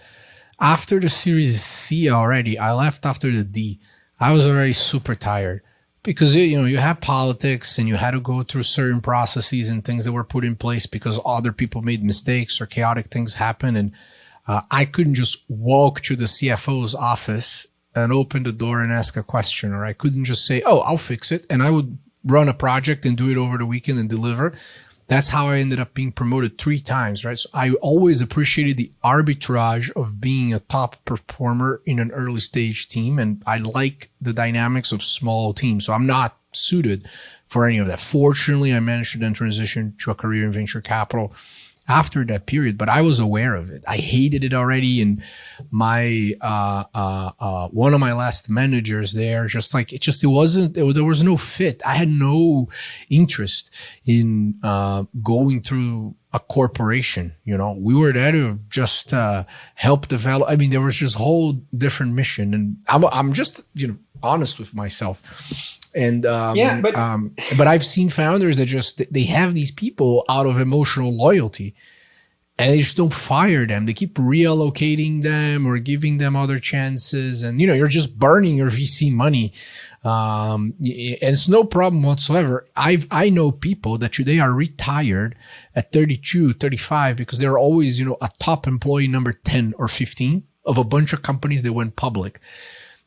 After the Series C already, I left after the D. I was already super tired because, you have politics and you had to go through certain processes and things that were put in place because other people made mistakes or chaotic things happen. And I couldn't just walk to the CFO's office and open the door and ask a question, or I couldn't just say, "Oh, I'll fix it." And I would run a project and do it over the weekend and deliver. That's how I ended up being promoted 3 times, right? So I always appreciated the arbitrage of being a top performer in an early stage team. And I like the dynamics of small teams. So I'm not suited for any of that. Fortunately, I managed to then transition to a career in venture capital after that period, but I was aware of it. I hated it already. And my, one of my last managers there, it wasn't, there was no fit. I had no interest in, going through a corporation. We were there to just, help develop. I mean, there was just a whole different mission, and I'm just, honest with myself. And but I've seen founders that they have these people out of emotional loyalty, and they just don't fire them. They keep reallocating them or giving them other chances, and you're just burning your VC money. And it's no problem whatsoever. I know people that today are retired at 32, 35 because they're always a top employee number 10 or 15 of a bunch of companies that went public.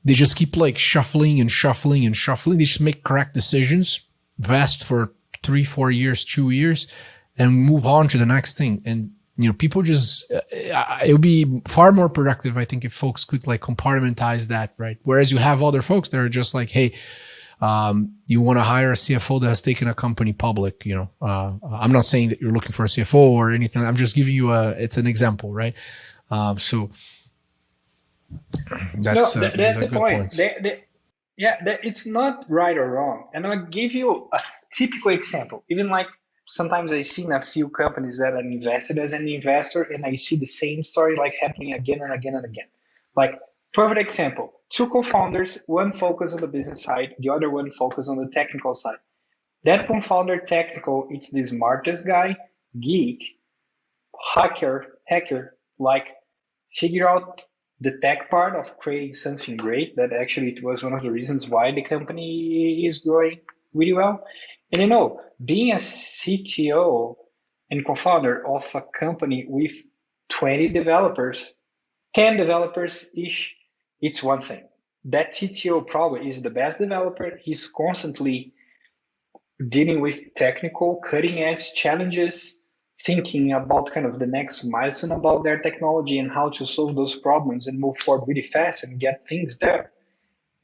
They just keep shuffling and shuffling and shuffling. They just make correct decisions, vest for 3, 4 years, 2 years, and move on to the next thing. And, people just, it would be far more productive, I think, if folks could compartmentize that, right? Whereas you have other folks that are just hey, you want to hire a CFO that has taken a company public, I'm not saying that you're looking for a CFO or anything. I'm just giving you it's an example, right? So, that's the point. It's not right or wrong. And I'll give you a typical example. Even sometimes I see in a few companies that are invested as an investor, and I see the same story happening again and again and again. Perfect example: 2 co-founders, one focus on the business side, the other one focus on the technical side. That co-founder technical, it's the smartest guy, geek, hacker, figure out the tech part of creating something great. That actually it was one of the reasons why the company is growing really well. And being a CTO and co-founder of a company with 20 developers, 10 developers ish, it's one thing. That CTO probably is the best developer. He's constantly dealing with technical cutting edge challenges, thinking about kind of the next milestone about their technology and how to solve those problems and move forward really fast and get things there.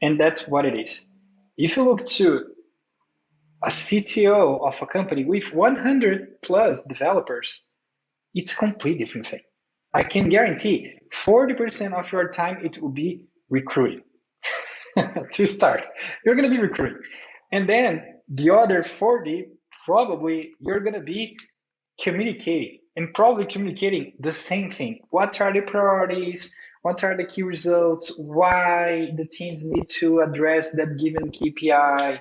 And that's what it is. If you look to a CTO of a company with 100 plus developers, it's a completely different thing. I can guarantee 40% of your time it will be recruiting. To start, you're going to be recruiting. And then the other 40, probably you're going to be communicating, and probably communicating the same thing. What are the priorities? What are the key results? Why the teams need to address that given KPI?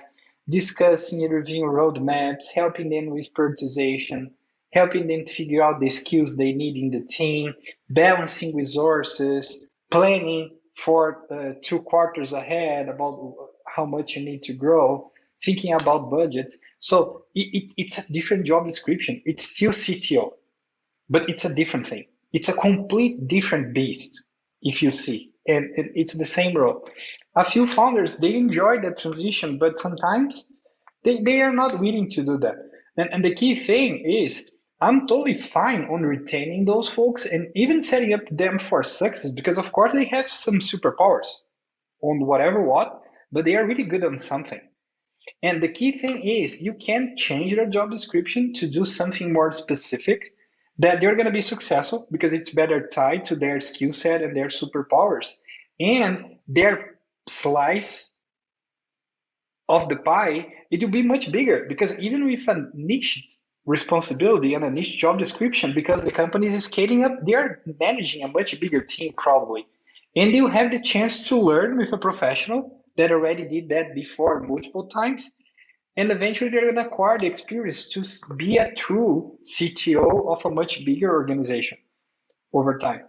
Discussing and reviewing roadmaps, helping them with prioritization, helping them to figure out the skills they need in the team, balancing resources, planning for 2 quarters ahead about how much you need to grow, thinking about budgets. So it's a different job description. It's still CTO, but it's a different thing. It's a complete different beast, if you see, and it's the same role. A few founders, they enjoy that transition, but sometimes They are not willing to do that. And the key thing is, I'm totally fine on retaining those folks and even setting up them for success because, of course, they have some superpowers on whatever what, but they are really good on something. And the key thing is you can change their job description to do something more specific that they're going to be successful because it's better tied to their skill set and their superpowers. And their slice of the pie, it will be much bigger because even with a niche responsibility and a niche job description, because the company is scaling up, they're managing a much bigger team probably. And you have the chance to learn with a professional that already did that before multiple times. And eventually they're going to acquire the experience to be a true CTO of a much bigger organization over time.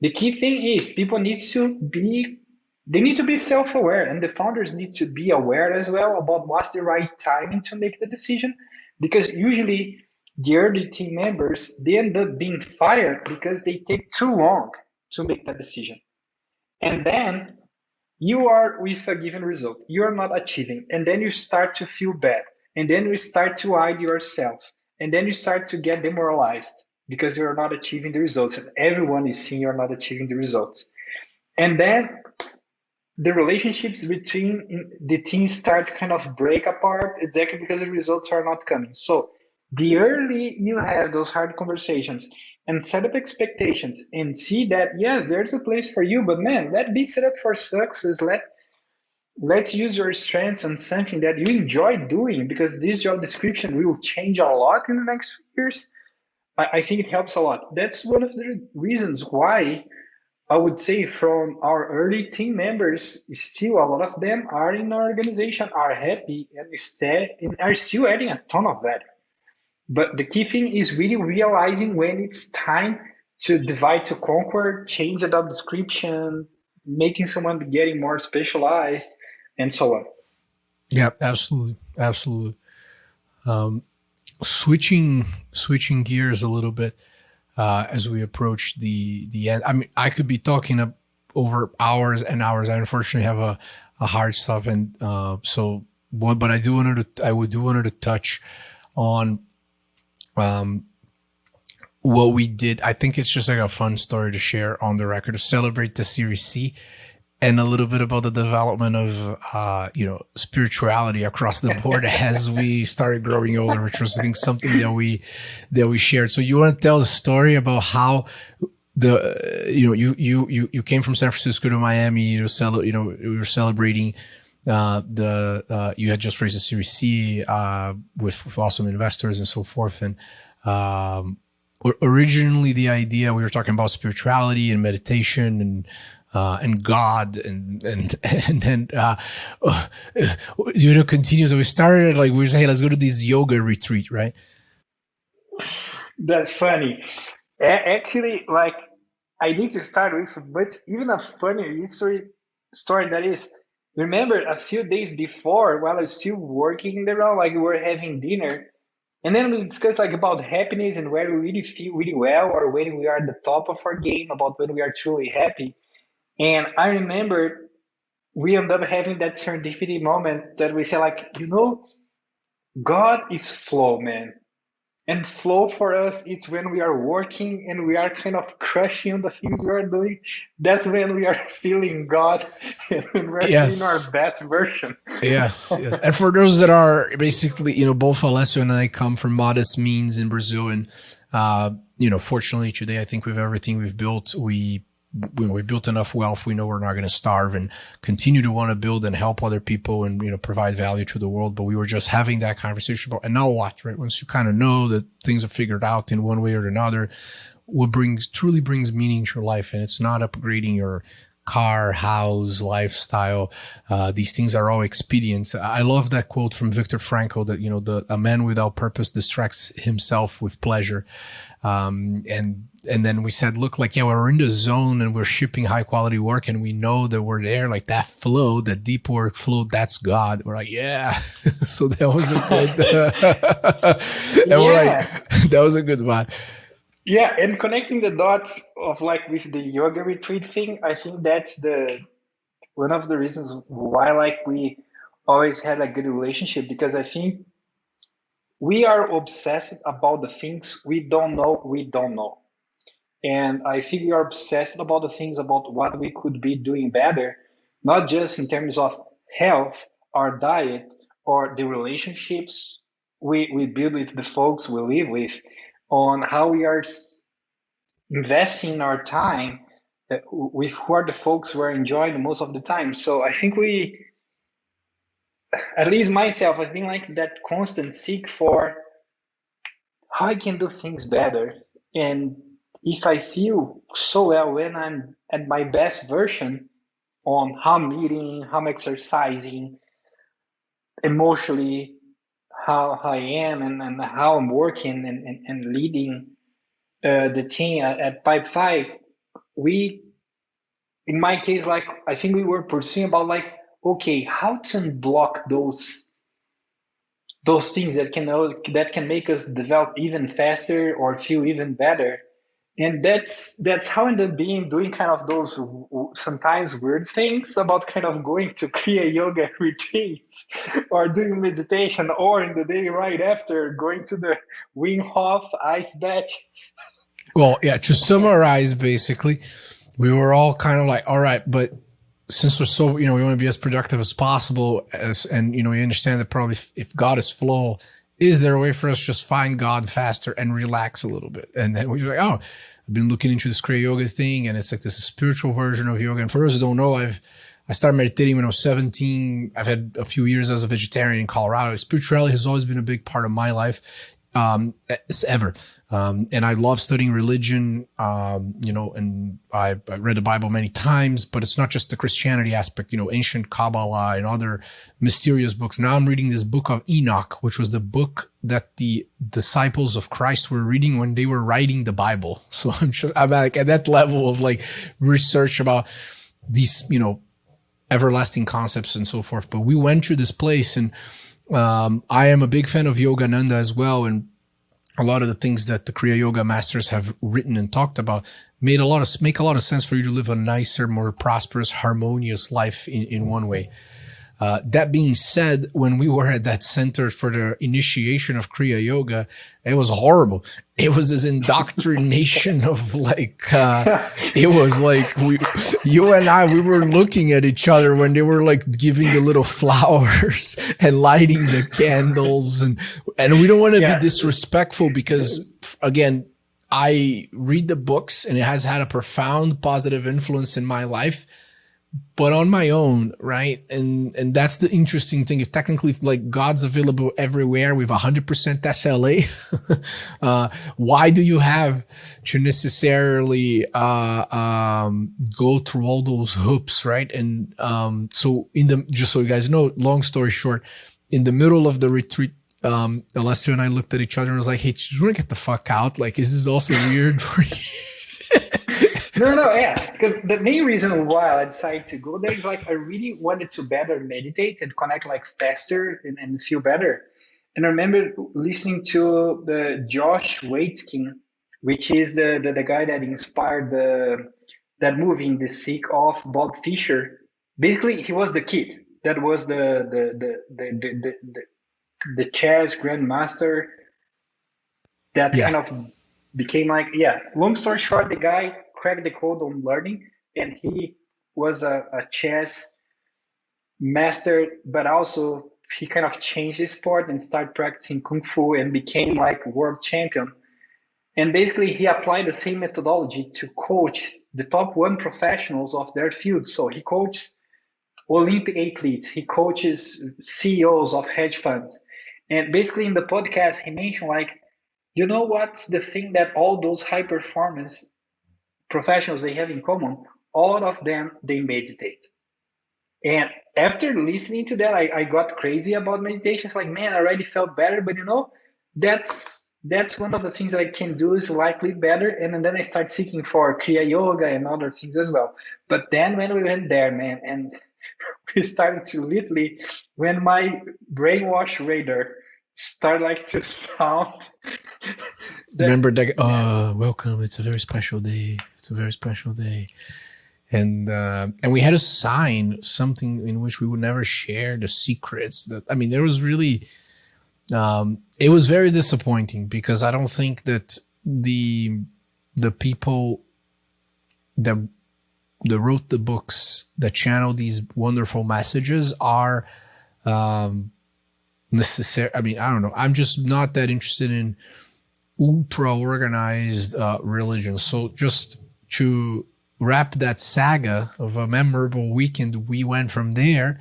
The key thing is people need to be they need to be self-aware and the founders need to be aware as well about what's the right timing to make the decision because usually the early team members they end up being fired because they take too long to make that decision. And then you are with a given result, you are not achieving, and then you start to feel bad, and then you start to hide yourself, and then you start to get demoralized because you're not achieving the results, and everyone is seeing you're not achieving the results. And then the relationships between the teams start to kind of break apart exactly because the results are not coming. So the early you have those hard conversations and set up expectations and see that yes, there's a place for you, but man, let be set up for success. Let's use your strengths on something that you enjoy doing because this job description will change a lot in the next few years. I think it helps a lot. That's one of the reasons why I would say from our early team members, still a lot of them are in our organization, are happy and are still adding a ton of value. But the key thing is really realizing when it's time to divide to conquer, change the job description, making someone getting more specialized, and so on. Yeah, absolutely, absolutely. Switching gears a little bit as we approach the end. I mean, I could be talking up over hours and hours. I unfortunately have a hard stop, and but I would do wanted to touch on what we did. I think it's just like a fun story to share on the record to celebrate the Series C and a little bit about the development of, spirituality across the board as we started growing older, which was, I think, something that we shared. So you want to tell the story about how you came from San Francisco to Miami, we were celebrating, you had just raised a Series C, with awesome investors and so forth. And, originally the idea, we were talking about spirituality and meditation and God and then continues. So we started we were saying, hey, let's go to this yoga retreat, right? That's funny. Actually, I need to start with even a funny story that is, remember a few days before while I was still working in the role, we were having dinner. And then we discussed about happiness and where we really feel really well or when we are at the top of our game, about when we are truly happy. And I remember we ended up having that serendipity moment that we say God is flow, man. And flow for us, it's when we are working and we are kind of crushing the things we are doing. That's when we are feeling God and when we're feeling our best version. Yes. And for those that are basically, both Alessio and I come from modest means in Brazil. And, fortunately today, I think with everything we've built, we built enough wealth. We know we're not going to starve and continue to want to build and help other people and, provide value to the world. But we were just having that conversation about, and now what, right? Once you kind of know that things are figured out in one way or another, what truly brings meaning to your life. And it's not upgrading your car, house, lifestyle. These things are all expedients. I love that quote from Viktor Frankl that, a man without purpose distracts himself with pleasure. And then we said, look, we're in the zone and we're shipping high quality work and we know that we're there, that flow, that deep work flow, that's God. We're yeah. So that was a good, that was a good one. Yeah. And connecting the dots of with the yoga retreat thing, I think that's one of the reasons why we always had a good relationship because I think we are obsessed about the things we don't know. And I think we are obsessed about the things about what we could be doing better, not just in terms of health, our diet, or the relationships we build with the folks we live with, on how we are investing our time with who are the folks we're enjoying most of the time. So I think at least myself, I've been like that constant seek for how I can do things better. And if I feel so well when I'm at my best version on how I'm eating, how I'm exercising, emotionally, how I am, and how I'm working and leading the team at Pipefy, we, in my case, like I think we were pursuing about like, okay, how to unblock those things that can make us develop even faster or feel even better. And that's how I ended up being doing kind of those sometimes weird things about kind of going to Kriya yoga retreats or doing meditation, or in the day right after going to the Wim Hof ice bath. Well, yeah, to summarize, basically, we were all kind of like, all right, but since we're so, we want to be as productive as possible, and we understand that probably if God is flow, is there a way for us to just find God faster and relax a little bit? And then we're like, oh, I've been looking into this Kriya yoga thing, and it's like this spiritual version of yoga. And for those who don't know, I started meditating when I was 17. I've had a few years as a vegetarian in Colorado. Spirituality has always been a big part of my life, ever. And I love studying religion, and I read the Bible many times, but it's not just the Christianity aspect, ancient Kabbalah and other mysterious books. Now I'm reading this book of Enoch, which was the book that the disciples of Christ were reading when they were writing the Bible. So I'm like at that level of like research about these, everlasting concepts and so forth. But we went through this place, and I am a big fan of Yogananda as well. And a lot of the things that the Kriya Yoga masters have written and talked about make a lot of sense for you to live a nicer, more prosperous, harmonious life in one way. That being said, when we were at that center for the initiation of Kriya Yoga, it was horrible. It was this indoctrination of like, it was like you and I, we were looking at each other when they were like giving the little flowers and lighting the candles, and we don't want to be disrespectful because again, I read the books and it has had a profound positive influence in my life, but on my own, right? And that's the interesting thing. If technically, like God's available everywhere with 100% SLA, why do you have to necessarily, go through all those hoops, right? And, so just so you guys know, long story short, in the middle of the retreat, Alessio and I looked at each other and was like, hey, just want to get the fuck out. Like, is this also weird for you? No, yeah, because the main reason why I decided to go there is like I really wanted to better meditate and connect like faster and feel better. And I remember listening to the Josh Waitzkin, which is the guy that inspired that movie in The Seek of Bob Fisher. Basically, he was the kid that was the chess grandmaster that kind of became like, long story short, the guy cracked the code on learning, and he was a chess master, but also he kind of changed his sport and started practicing kung fu and became like world champion. And basically he applied the same methodology to coach the top one professionals of their field. So he coaches Olympic athletes, he coaches CEOs of hedge funds. And basically in the podcast, he mentioned like, what's the thing that all those high performance professionals they have in common? All of them, they meditate. And after listening to that, I got crazy about meditation. It's like, man, I already felt better, but that's one of the things that I can do is likely better. And then I start seeking for Kriya Yoga and other things as well. But then when we went there, man, and we started to literally, when my brainwash radar started like to sound. Remember that, welcome, it's a very special day. It's a very special day. and we had to sign something in which we would never share the secrets. That I mean, there was really it was very disappointing because I don't think that the people that wrote the books that channel these wonderful messages are necessary. I mean, I don't know. I'm just not that interested in ultra organized religion. So just to wrap that saga of a memorable weekend, we went from there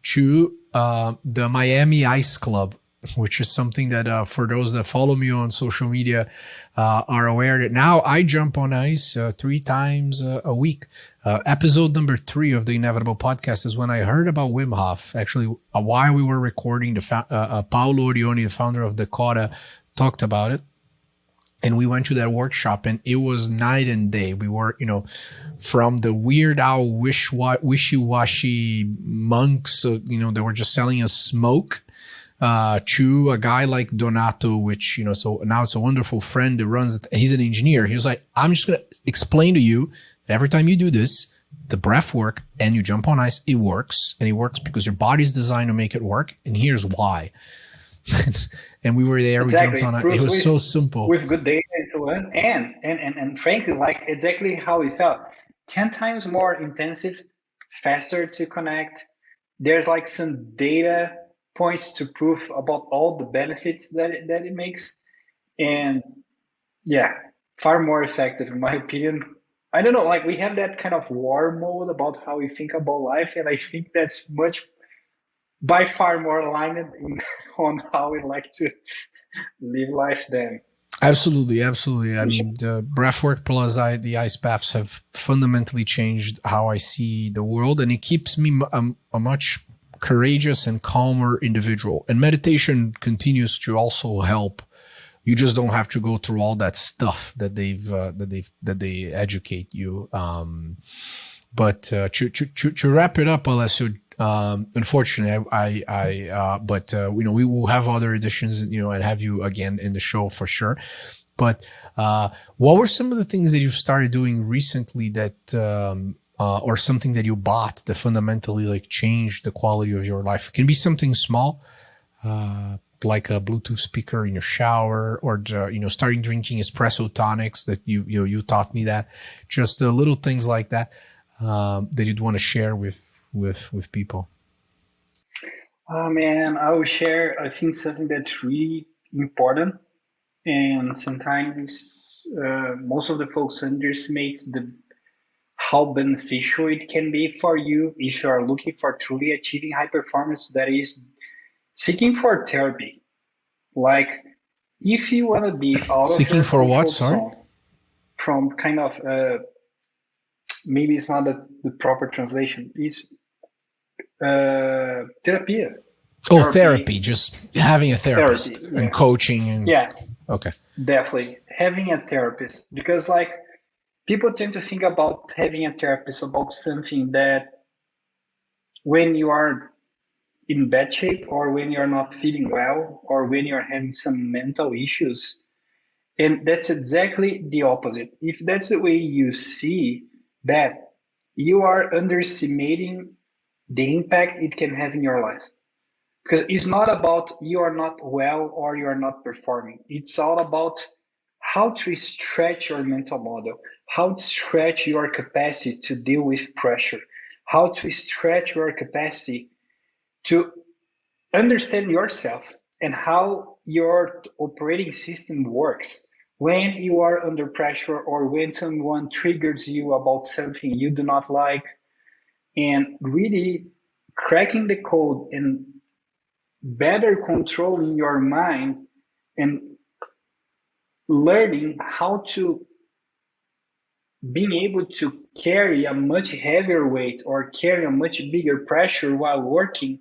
to the Miami Ice Club, which is something that for those that follow me on social media are aware that now I jump on ice 3 times a week. Episode number 3 of the Inevitable Podcast is when I heard about Wim Hof. Actually, while we were recording, Paolo Orioni, the founder of Dakota, talked about it. And we went to that workshop and it was night and day. We were, from the Weird Al wishy-washy monks, that were just selling us smoke, to a guy like Donato, which, so now it's a wonderful friend that runs it. He's an engineer. He was like, I'm just going to explain to you that every time you do this, the breath work and you jump on ice, it works. And it works because your body's designed to make it work. And here's why. And we were there, exactly. We jumped on it. It was so simple. With good data and so on. And frankly, like exactly how we felt. 10 times more intensive, faster to connect. There's like some data points to prove about all the benefits that it makes. And yeah, far more effective in my opinion. I don't know, like we have that kind of war mode about how we think about life. And I think that's by far more aligned on how we like to live life than. Absolutely. I mean, the breathwork plus the ice baths have fundamentally changed how I see the world, and it keeps me a much courageous and calmer individual. And meditation continues to also help. You just don't have to go through all that stuff that they educate you. But to wrap it up, Alessio. Unfortunately, but we will have other editions, and have you again in the show for sure. But what were some of the things that you've started doing recently that, or something that you bought that fundamentally like changed the quality of your life? It can be something small, like a Bluetooth speaker in your shower, or starting drinking espresso tonics that you taught me that. Just little things like that that you'd want to share with people. Oh man, I will share, I think, something that's really important, and sometimes most of the folks underestimate how beneficial it can be for you if you are looking for truly achieving high performance. That is seeking for therapy. Like if you want to be out seeking of for what? Sorry, from kind of maybe it's not the proper translation. It's therapy. Therapy. Just having a therapist and coaching and okay, definitely having a therapist, because like people tend to think about having a therapist about something that when you are in bad shape, or when you're not feeling well, or when you're having some mental issues. And that's exactly the opposite. If that's the way you see that, you are underestimating the impact it can have in your life. Because it's not about you are not well or you are not performing. It's all about how to stretch your mental model, how to stretch your capacity to deal with pressure, how to stretch your capacity to understand yourself and how your operating system works when you are under pressure, or when someone triggers you about something you do not like, and really cracking the code and better controlling your mind and learning how to being able to carry a much heavier weight or carry a much bigger pressure while working,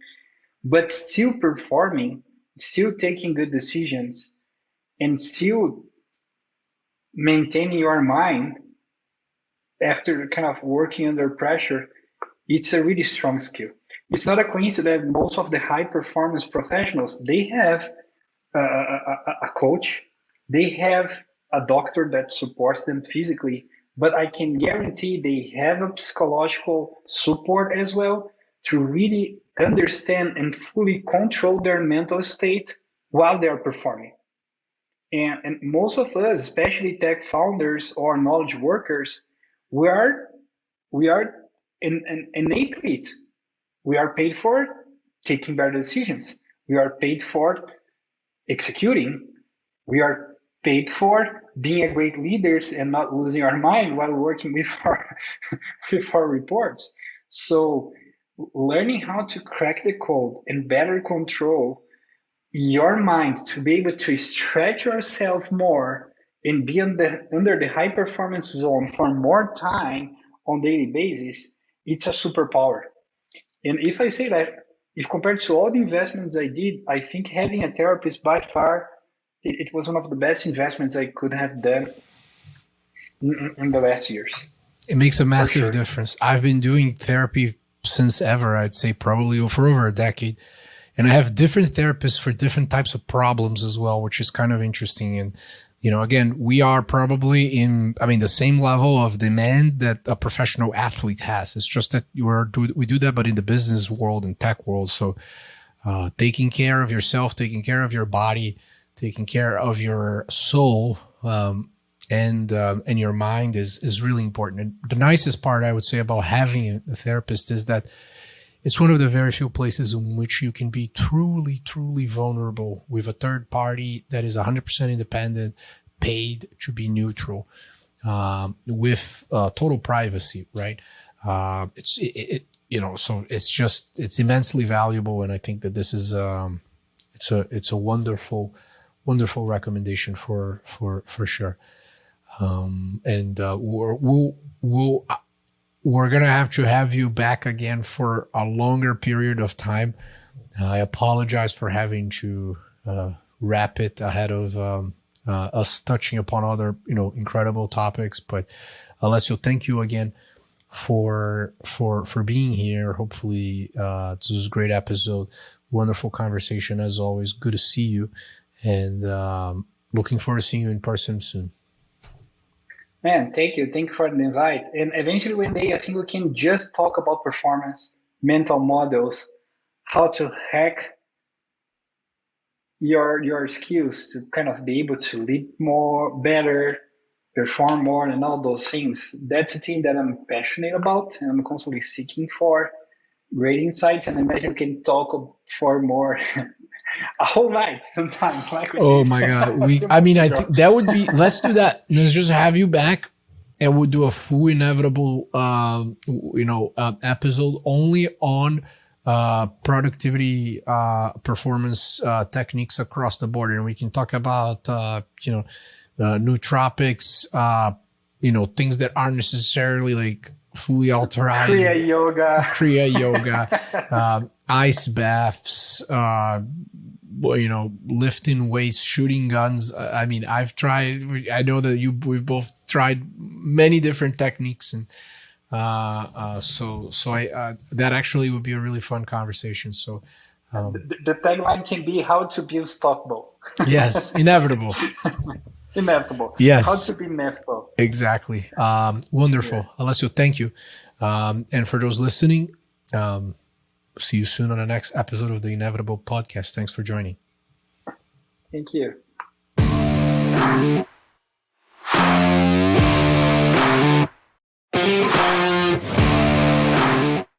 but still performing, still taking good decisions, and still maintaining your mind after kind of working under pressure. It's a really strong skill. It's not a coincidence that most of the high performance professionals, they have a coach, they have a doctor that supports them physically, but I can guarantee they have a psychological support as well to really understand and fully control their mental state while they're performing. And most of us, especially tech founders or knowledge workers, we are we are an athlete. We are paid for taking better decisions. We are paid for executing. We are paid for being a great leaders and not losing our mind while working with our with our reports. So learning how to crack the code and better control your mind to be able to stretch yourself more and be under the high performance zone for more time on daily basis, it's a superpower. And if I say that, if compared to all the investments I did, I think having a therapist by far, it was one of the best investments I could have done in the last years. It makes a massive sure. difference. I've been doing therapy since ever, I'd say probably for over a decade. And I have different therapists for different types of problems as well, which is kind of interesting. And, you know, again, we are probably in, I mean, the same level of demand that a professional athlete has. It's just that we do that, but in the business world and tech world. So, taking care of yourself, taking care of your body, taking care of your soul, and your mind is really important. And the nicest part I would say about having a therapist is that it's one of the very few places in which you can be truly, truly vulnerable with a third party that is 100% independent, paid to be neutral, with total privacy, right? So it's immensely valuable. And I think that this is, it's a wonderful, wonderful recommendation for sure. We're going to have you back again for a longer period of time. I apologize for having to wrap it ahead of us touching upon other, incredible topics. But Alessio, thank you again for being here. Hopefully, this was a great episode. Wonderful conversation as always. Good to see you, and looking forward to seeing you in person soon. Man, thank you. Thank you for the invite. And eventually one day, I think we can just talk about performance, mental models, how to hack your skills to kind of be able to lead more, better, perform more, and all those things. That's a thing that I'm passionate about, and I'm constantly seeking for great insights. And I imagine we can talk for more a whole night sometimes. Oh my God. I think that would be, let's do that. Let's just have you back and we'll do a full inevitable, episode only on, productivity, performance, techniques across the board. And we can talk about, nootropics, things that aren't necessarily like fully authorized. Kriya yoga, ice baths, lifting weights, shooting guns. I mean, I know that we've both tried many different techniques, and that actually would be a really fun conversation. So the tagline can be how to be unstoppable. Yes, inevitable. Inevitable. Yes. How to be inevitable. Exactly. Wonderful. Yeah. Alessio, thank you. And for those listening, see you soon on the next episode of the Inevitable Podcast. Thanks for joining. Thank you.